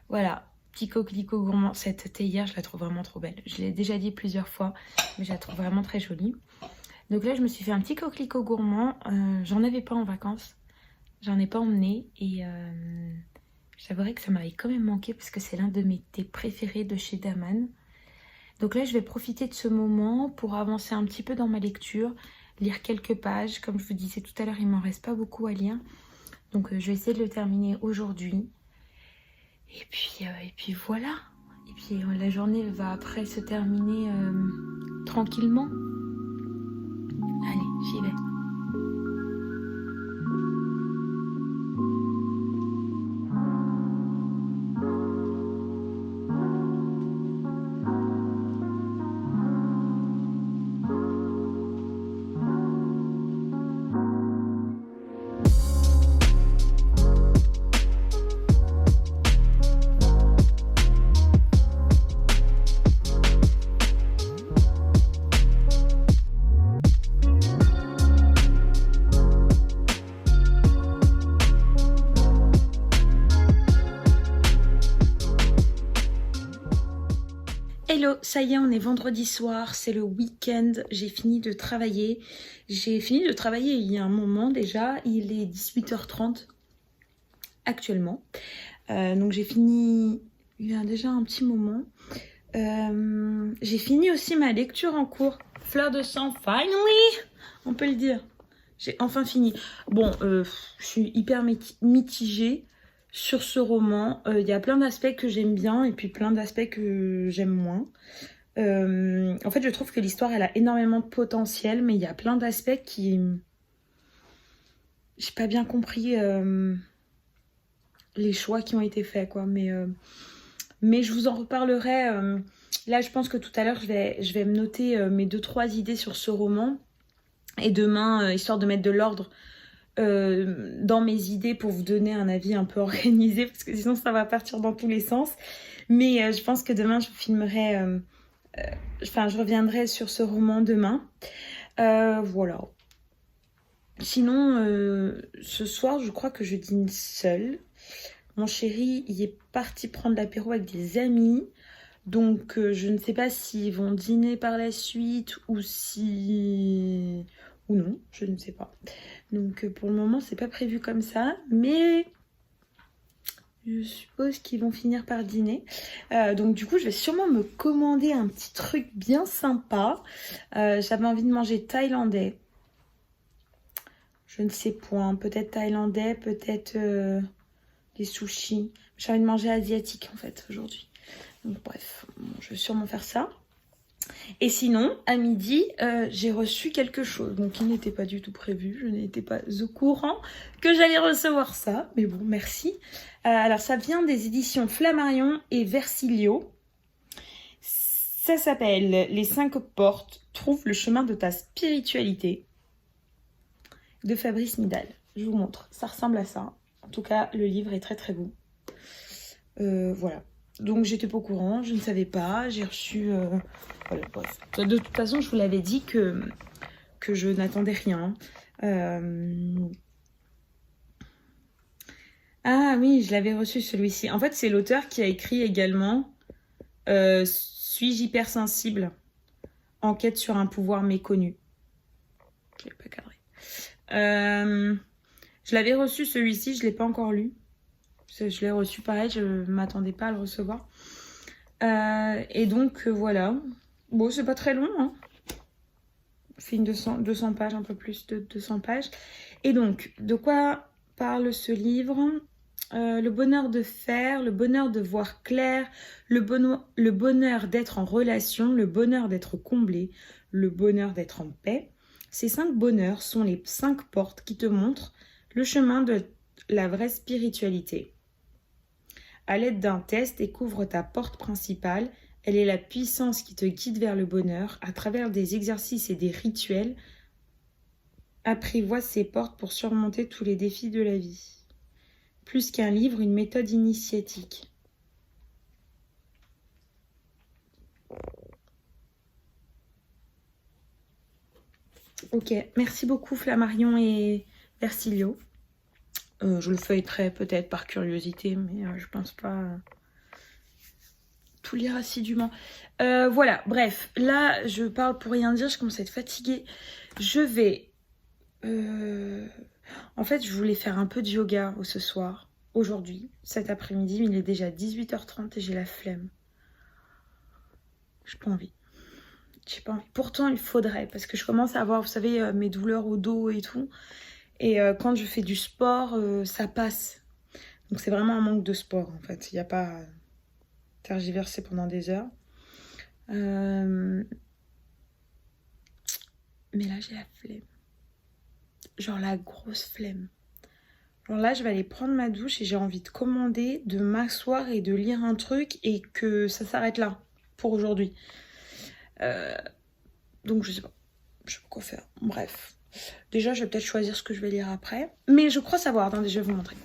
Voilà, petit coquelicot gourmand. Cette théière, je la trouve vraiment trop belle. Je l'ai déjà dit plusieurs fois, mais je la trouve vraiment très jolie. Donc là, je me suis fait un petit coquelicot gourmand. J'en avais pas en vacances. J'en ai pas emmené. Et j'avouerais que ça m'avait quand même manqué parce que c'est l'un de mes thés préférés de chez Daman. Donc là, je vais profiter de ce moment pour avancer un petit peu dans ma lecture, lire quelques pages. Comme je vous disais tout à l'heure, il m'en reste pas beaucoup à lire. Donc je vais essayer de le terminer aujourd'hui. Et puis voilà. Et puis la journée va après se terminer tranquillement. Allez, j'y vais. Hello, ça y est, on est vendredi soir, c'est le week-end, j'ai fini de travailler. J'ai fini de travailler il y a un moment déjà, il est 18h30 actuellement. Donc j'ai fini il y a déjà un petit moment. J'ai fini aussi ma lecture en cours. Fleur de sang, finally, on peut le dire. J'ai enfin fini. Bon, je suis hyper mitigée sur ce roman. Il y a plein d'aspects que j'aime bien et puis plein d'aspects que j'aime moins. En fait, je trouve que l'histoire, elle a énormément de potentiel, mais il y a plein d'aspects qui... J'ai pas bien compris les choix qui ont été faits, quoi. Mais je vous en reparlerai. Là, je pense que tout à l'heure, je vais me noter mes 2-3 idées sur ce roman. Et demain, histoire de mettre de l'ordre dans mes idées pour vous donner un avis un peu organisé, parce que sinon, ça va partir dans tous les sens. Mais je pense que demain, je filmerai... je reviendrai sur ce roman demain. Voilà. Sinon, ce soir, je crois que je dîne seule. Mon chéri, il est parti prendre l'apéro avec des amis. Donc, je ne sais pas s'ils vont dîner par la suite ou si... ou non, je ne sais pas. Donc, pour le moment, c'est pas prévu comme ça. Mais je suppose qu'ils vont finir par dîner. Donc, du coup, je vais sûrement me commander un petit truc bien sympa. J'avais envie de manger thaïlandais. Je ne sais point. Peut-être thaïlandais, peut-être des sushis. J'ai envie de manger asiatique, en fait, aujourd'hui. Donc bref, bon, je vais sûrement faire ça. Et sinon, à midi, j'ai reçu quelque chose. Donc il n'était pas du tout prévu. Je n'étais pas au courant que j'allais recevoir ça. Mais bon, merci. Alors ça vient des éditions Flammarion et Versilio. Ça s'appelle Les 5 portes. Trouve le chemin de ta spiritualité. De Fabrice Midal. Je vous montre. Ça ressemble à ça. En tout cas, le livre est très très beau. Voilà. Donc j'étais pas au courant, je ne savais pas, j'ai reçu... voilà, bref. De toute façon, je vous l'avais dit que je n'attendais rien. Ah oui, je l'avais reçu celui-ci. En fait, c'est l'auteur qui a écrit également Suis-je hypersensible? Enquête sur un pouvoir méconnu. Je l'ai pas cadré. Je l'avais reçu celui-ci, je ne l'ai pas encore lu. Je l'ai reçu pareil, je ne m'attendais pas à le recevoir. Et donc voilà. Bon, c'est pas très long, hein. C'est une 200 pages, un peu plus de 200 pages. Et donc, de quoi parle ce livre? Le bonheur de faire, le bonheur de voir clair, le bonheur d'être en relation, le bonheur d'être comblé, le bonheur d'être en paix. Ces 5 bonheurs sont les 5 portes qui te montrent le chemin de la vraie spiritualité. À l'aide d'un test, découvre ta porte principale. Elle est la puissance qui te guide vers le bonheur. À travers des exercices et des rituels, apprivoise ces portes pour surmonter tous les défis de la vie. Plus qu'un livre, une méthode initiatique. Ok, merci beaucoup Flammarion et Versilio. Je le feuilleterai peut-être par curiosité, mais je pense pas tout lire assidûment. Voilà, bref, là je parle pour rien dire, je commence à être fatiguée. Je vais... En fait, je voulais faire un peu de yoga ce soir, aujourd'hui, cet après-midi, mais il est déjà 18h30 et j'ai la flemme. J'ai pas envie. J'ai pas envie. Pourtant, il faudrait, parce que je commence à avoir, vous savez, mes douleurs au dos et tout. Et quand je fais du sport, ça passe. Donc c'est vraiment un manque de sport en fait. Il n'y a pas à tergiverser pendant des heures. Mais là j'ai la flemme. Genre la grosse flemme. Genre là je vais aller prendre ma douche et j'ai envie de commander, de m'asseoir et de lire un truc et que ça s'arrête là pour aujourd'hui. Donc je sais pas. Je sais pas quoi faire. Bref. Déjà je vais peut-être choisir ce que je vais lire après. Mais je crois savoir. Attendez, je vais vous montrer.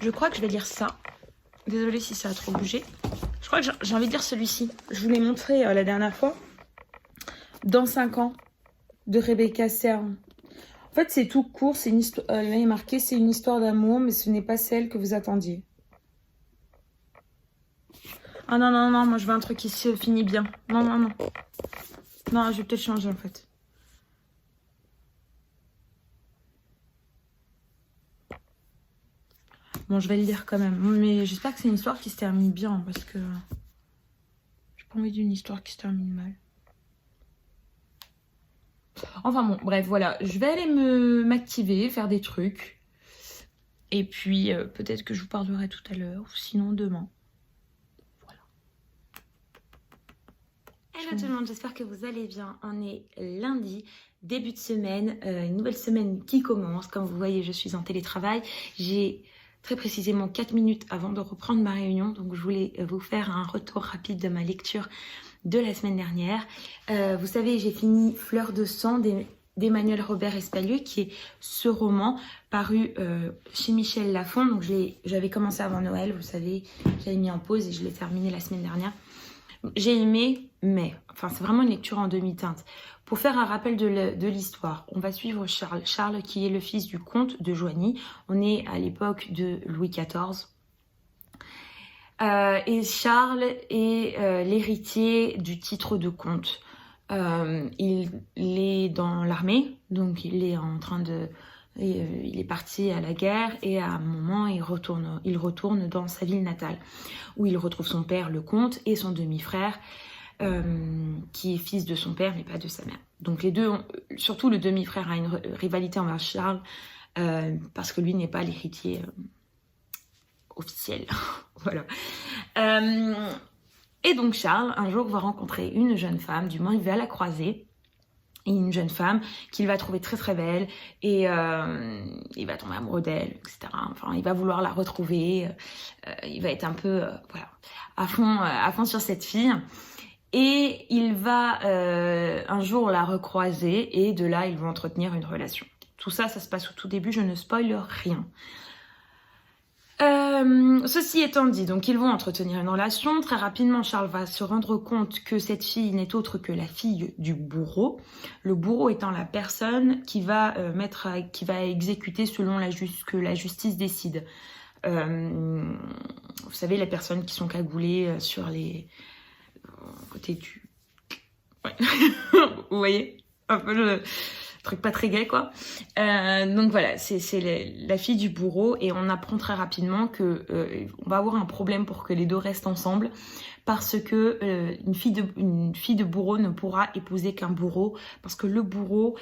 Je crois que je vais lire ça. Désolée si ça a trop bougé. Je crois que j'ai envie de lire celui-ci. Je vous l'ai montré la dernière fois. Dans 5 ans, de Rebecca Serle. En fait, c'est tout court. C'est une histoire. Là, il est marqué, c'est une histoire d'amour, mais ce n'est pas celle que vous attendiez. Ah non, non, non, moi je veux un truc qui se finit bien. Non, non, non. Non, je vais peut-être changer en fait. Bon, je vais le lire quand même. Mais j'espère que c'est une histoire qui se termine bien parce que j'ai pas envie d'une histoire qui se termine mal. Enfin bon, bref, voilà. Je vais aller m'activer, faire des trucs. Et puis, peut-être que je vous parlerai tout à l'heure, ou sinon demain. Voilà. Hello tout le monde, j'espère que vous allez bien. On est lundi, début de semaine, une nouvelle semaine qui commence. Comme vous voyez, je suis en télétravail. J'ai très précisément 4 minutes avant de reprendre ma réunion. Donc, je voulais vous faire un retour rapide de ma lecture de la semaine dernière. Vous savez, j'ai fini Fleur de sang d'Emmanuel Robert Espalieu, qui est ce roman paru chez Michel Lafon. Donc j'avais commencé avant Noël, vous savez, j'avais mis en pause et je l'ai terminé la semaine dernière. J'ai aimé, mais enfin c'est vraiment une lecture en demi-teinte. Pour faire un rappel de l'histoire, on va suivre Charles. Charles qui est le fils du comte de Joigny. On est à l'époque de Louis XIV. Et Charles est l'héritier du titre de comte. Il est dans l'armée, donc il est en train de... il est parti à la guerre et à un moment il retourne dans sa ville natale où il retrouve son père le comte et son demi-frère qui est fils de son père mais pas de sa mère. Donc les deux, surtout le demi-frère a une rivalité envers Charles parce que lui n'est pas l'héritier officiel. Voilà. Et donc Charles, un jour, va rencontrer une jeune femme, du moins il va la croiser, et une jeune femme qu'il va trouver très très belle, et il va tomber amoureux d'elle, etc. Enfin, il va vouloir la retrouver, il va être un peu voilà, à fond sur cette fille. Et il va un jour la recroiser, et de là, ils vont entretenir une relation. Tout ça, ça se passe au tout début, je ne spoile rien. Ceci étant dit, donc ils vont entretenir une relation. Très rapidement, Charles va se rendre compte que cette fille n'est autre que la fille du bourreau. Le bourreau étant la personne qui va exécuter selon que la justice décide. Vous savez, les personnes qui sont cagoulées sur les côté du... Ouais. Vous voyez un peu le... truc pas très gai quoi. Donc voilà, c'est la fille du bourreau et on apprend très rapidement que on va avoir un problème pour que les deux restent ensemble parce que une fille de bourreau ne pourra épouser qu'un bourreau parce que le bourreau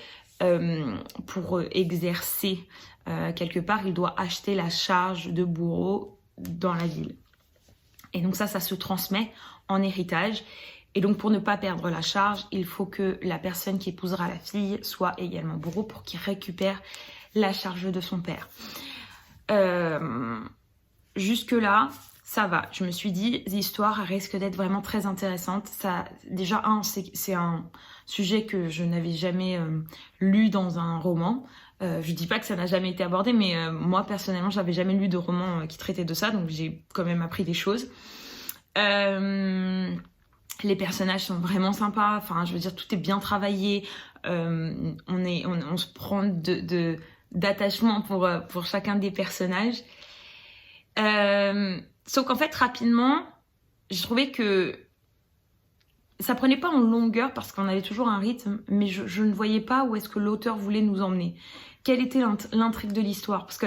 pour exercer quelque part il doit acheter la charge de bourreau dans la ville et donc ça se transmet en héritage. Et donc, pour ne pas perdre la charge, il faut que la personne qui épousera la fille soit également bourreau pour qu'il récupère la charge de son père. Jusque-là, ça va. Je me suis dit, l'histoire risque d'être vraiment très intéressante. Ça, déjà, c'est un sujet que je n'avais jamais lu dans un roman. Je dis pas que ça n'a jamais été abordé, mais moi, personnellement, j'avais jamais lu de roman qui traitait de ça. Donc, j'ai quand même appris des choses. Les personnages sont vraiment sympas, enfin je veux dire tout est bien travaillé, on se prend d'attachement pour chacun des personnages. Sauf qu'en fait rapidement, j'ai trouvé que ça prenait pas en longueur parce qu'on avait toujours un rythme, mais je ne voyais pas où est-ce que l'auteur voulait nous emmener. Quelle était l'intrigue de l'histoire? Parce que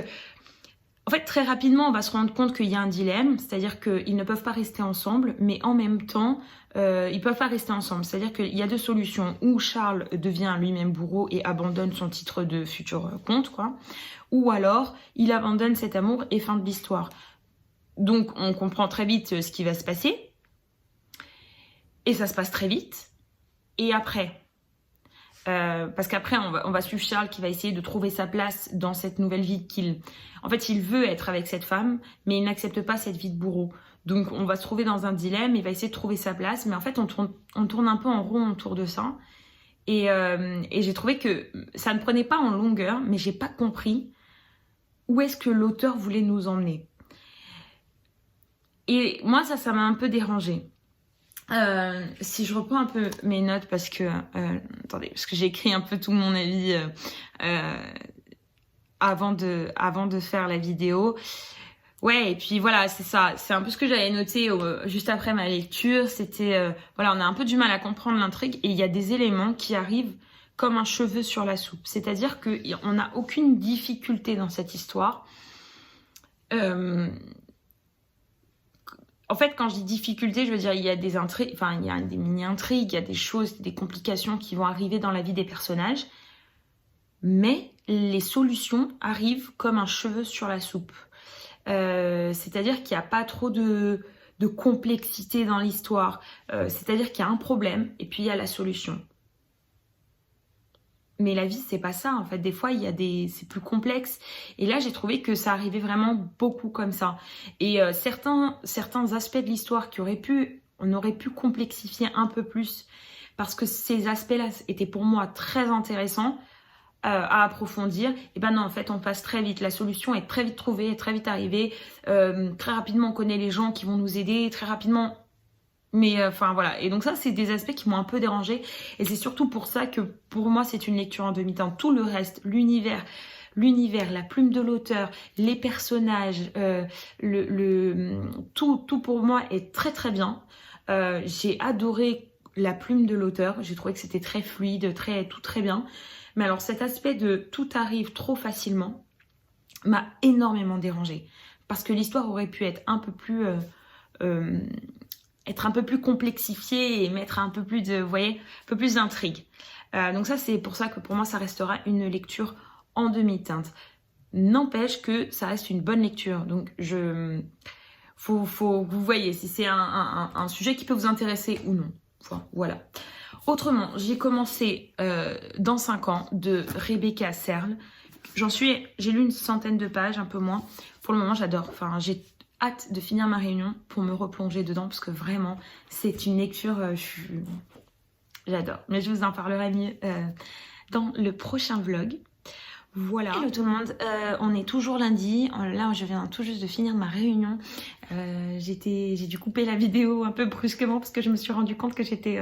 En fait, très rapidement, on va se rendre compte qu'il y a un dilemme, c'est-à-dire qu'ils ne peuvent pas rester ensemble, mais en même temps, ils peuvent pas rester ensemble. C'est-à-dire qu'il y a deux solutions, où Charles devient lui-même bourreau et abandonne son titre de futur comte, quoi, ou alors il abandonne cet amour et fin de l'histoire. Donc, on comprend très vite ce qui va se passer, et ça se passe très vite. Et après, parce qu'après, on va suivre Charles qui va essayer de trouver sa place dans cette nouvelle vie En fait, il veut être avec cette femme, mais il n'accepte pas cette vie de bourreau. Donc, on va se trouver dans un dilemme, il va essayer de trouver sa place, mais en fait, on tourne un peu en rond autour de ça. Et j'ai trouvé que ça ne prenait pas en longueur, mais j'ai pas compris où est-ce que l'auteur voulait nous emmener. Et moi, ça m'a un peu dérangée. Si je reprends un peu mes notes parce que j'ai écrit un peu tout mon avis avant de faire la vidéo. Ouais, et puis voilà, c'est ça, c'est un peu ce que j'avais noté juste après ma lecture. C'était voilà, on a un peu du mal à comprendre l'intrigue et il y a des éléments qui arrivent comme un cheveu sur la soupe. C'est-à-dire qu'on n'a aucune difficulté dans cette histoire. En fait, quand je dis difficulté, je veux dire il y a des intrigues, enfin il y a des mini-intrigues, il y a des choses, des complications qui vont arriver dans la vie des personnages, mais les solutions arrivent comme un cheveu sur la soupe. C'est-à-dire qu'il n'y a pas trop de complexité dans l'histoire. C'est-à-dire qu'il y a un problème et puis il y a la solution. Mais la vie, c'est pas ça, en fait. Des fois, c'est plus complexe. Et là, j'ai trouvé que ça arrivait vraiment beaucoup comme ça. Et certains aspects de l'histoire on aurait pu complexifier un peu plus parce que ces aspects-là étaient pour moi très intéressants à approfondir. Et ben non, en fait, on passe très vite. La solution est très vite trouvée, est très vite arrivée. Très rapidement, on connaît les gens qui vont nous aider. Très rapidement... Mais enfin voilà, et donc ça c'est des aspects qui m'ont un peu dérangée et c'est surtout pour ça que pour moi c'est une lecture en demi-teinte. Tout le reste, l'univers, la plume de l'auteur, les personnages, tout pour moi est très très bien. J'ai adoré la plume de l'auteur, j'ai trouvé que c'était très fluide, tout très bien. Mais alors cet aspect de tout arrive trop facilement m'a énormément dérangée parce que l'histoire aurait pu être un peu plus complexifié et mettre un peu plus un peu plus d'intrigue. Donc ça, c'est pour ça que pour moi, ça restera une lecture en demi-teinte. N'empêche que ça reste une bonne lecture. Donc faut vous voyez si c'est un sujet qui peut vous intéresser ou non. Enfin, voilà. Autrement, j'ai commencé dans 5 ans de Rebecca Serle. J'ai lu une centaine de pages, un peu moins. Pour le moment, j'adore. Enfin, j'ai hâte de finir ma réunion pour me replonger dedans parce que vraiment c'est une lecture j'adore, mais je vous en parlerai mieux dans le prochain vlog. Voilà. Hello tout le monde, on est toujours lundi. Là je viens tout juste de finir ma réunion. J'ai dû couper la vidéo un peu brusquement parce que je me suis rendu compte que j'étais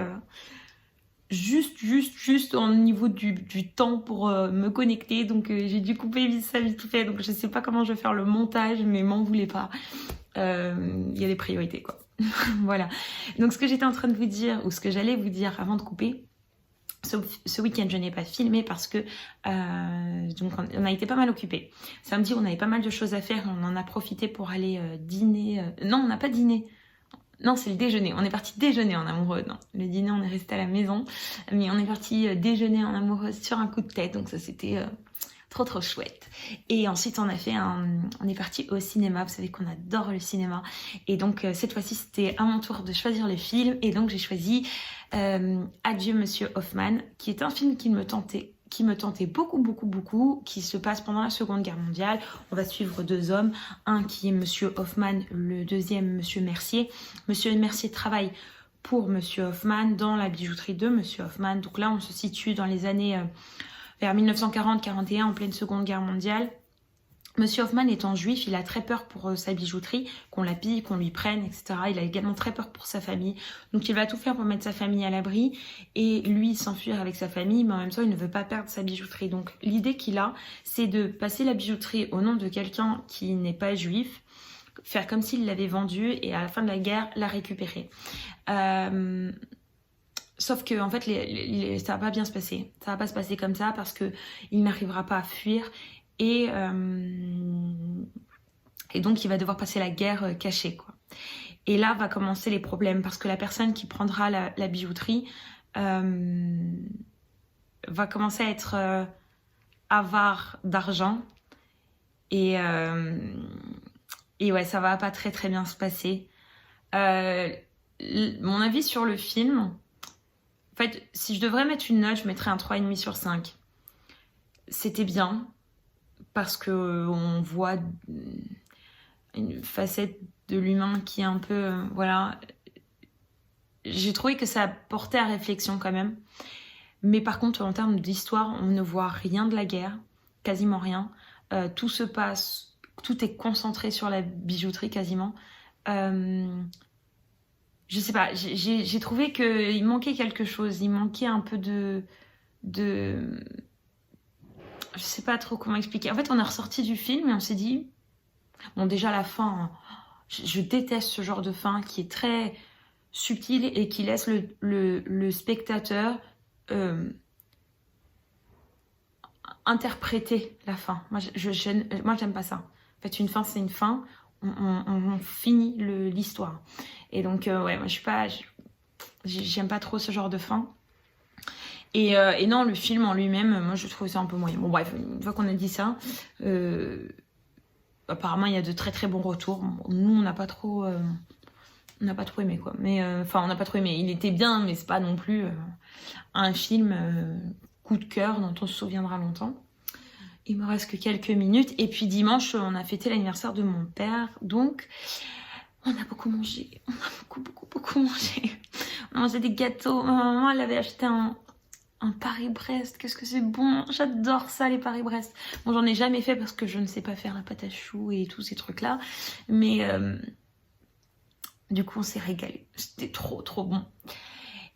juste au niveau du temps pour me connecter, donc j'ai dû couper vite fait, donc je sais pas comment je vais faire le montage, mais m'en voulez pas, il y a des priorités quoi. Voilà, donc ce que j'étais en train de vous dire, ou ce que j'allais vous dire avant de couper, ce week-end je n'ai pas filmé parce que donc on a été pas mal occupés. Samedi on avait pas mal de choses à faire, on en a profité pour aller dîner, non on n'a pas dîné. Non, c'est le déjeuner. On est parti déjeuner en amoureux. Non, le dîner, on est resté à la maison. Mais on est parti déjeuner en amoureux sur un coup de tête. Donc ça, c'était trop chouette. Et ensuite, on est parti au cinéma. Vous savez qu'on adore le cinéma. Et donc, cette fois-ci, c'était à mon tour de choisir le film. Et donc, j'ai choisi Adieu, Monsieur Hoffman, qui est un film qui me tentait beaucoup, qui se passe pendant la Seconde Guerre mondiale. On va suivre 2 hommes, un qui est Monsieur Hoffman, le deuxième Monsieur Mercier. Monsieur Mercier travaille pour Monsieur Hoffman dans la bijouterie de Monsieur Hoffman. Donc là, on se situe dans les années vers 1940-41, en pleine Seconde Guerre mondiale. Monsieur Hoffman étant juif, il a très peur pour sa bijouterie, qu'on la pille, qu'on lui prenne, etc. Il a également très peur pour sa famille. Donc il va tout faire pour mettre sa famille à l'abri et lui s'enfuir avec sa famille, mais en même temps il ne veut pas perdre sa bijouterie. Donc l'idée qu'il a, c'est de passer la bijouterie au nom de quelqu'un qui n'est pas juif, faire comme s'il l'avait vendue et à la fin de la guerre la récupérer. Sauf que en fait ça va pas bien se passer. Ça va pas se passer comme ça parce que il n'arrivera pas à fuir. Et Et donc, il va devoir passer la guerre cachée, quoi. Et là, va commencer les problèmes parce que la personne qui prendra la bijouterie va commencer à être avare d'argent. Et ouais, ça va pas très très bien se passer. Mon avis sur le film, en fait, si je devrais mettre une note, je mettrais un 3,5 sur 5. C'était bien parce qu'on voit une facette de l'humain qui est un peu... voilà. J'ai trouvé que ça portait à réflexion quand même. Mais par contre, en termes d'histoire, on ne voit rien de la guerre, quasiment rien. Tout se passe, tout est concentré sur la bijouterie quasiment. Je sais pas, j'ai trouvé qu'il manquait quelque chose. Il manquait un peu de... Je sais pas trop comment expliquer. En fait, on est ressorti du film et on s'est dit... Bon, déjà la fin, je déteste ce genre de fin qui est très subtil et qui laisse le spectateur interpréter la fin. Moi, j'aime pas ça. En fait, une fin, c'est une fin. On finit l'histoire. Et donc, ouais, moi, j'aime pas trop ce genre de fin. Et non, le film en lui-même, moi, je trouve ça un peu moyen. Bon, bref, une fois qu'on a dit ça... apparemment, il y a de très très bons retours. Nous, on n'a pas trop aimé, quoi. Mais enfin, on n'a pas trop aimé. Il était bien, mais c'est pas non plus un film coup de cœur dont on se souviendra longtemps. Il me reste que quelques minutes. Et puis dimanche, on a fêté l'anniversaire de mon père. Donc, on a beaucoup mangé. On a beaucoup mangé. On a mangé des gâteaux. Ma maman, elle avait acheté un Paris-Brest, qu'est-ce que c'est bon. J'adore ça, les Paris-Brest. Bon, j'en ai jamais fait parce que je ne sais pas faire la pâte à choux et tous ces trucs-là. Mais du coup, on s'est régalé. C'était trop bon.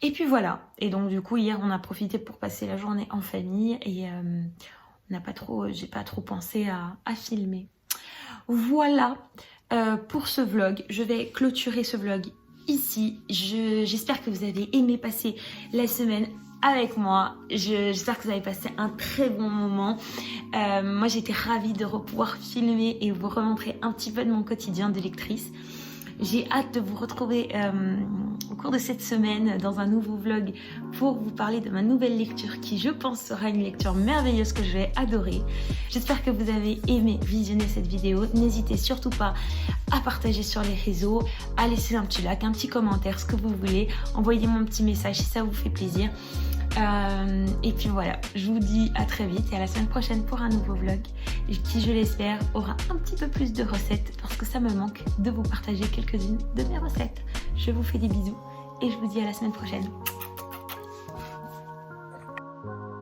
Et puis voilà. Et donc, du coup, hier, on a profité pour passer la journée en famille. Et j'ai pas trop pensé à filmer. Voilà pour ce vlog. Je vais clôturer ce vlog ici. J'espère que vous avez aimé passer la semaine avec moi. J'espère que vous avez passé un très bon moment. Moi, j'étais ravie de pouvoir filmer et vous remontrer un petit peu de mon quotidien de lectrice. J'ai hâte de vous retrouver au cours de cette semaine dans un nouveau vlog pour vous parler de ma nouvelle lecture qui, je pense, sera une lecture merveilleuse que je vais adorer. J'espère que vous avez aimé visionner cette vidéo. N'hésitez surtout pas à partager sur les réseaux, à laisser un petit like, un petit commentaire, ce que vous voulez. Envoyez-moi un petit message si ça vous fait plaisir. Et puis voilà, je vous dis à très vite et à la semaine prochaine pour un nouveau vlog qui, je l'espère, aura un petit peu plus de recettes parce que ça me manque de vous partager quelques-unes de mes recettes. Je vous fais des bisous et je vous dis à la semaine prochaine.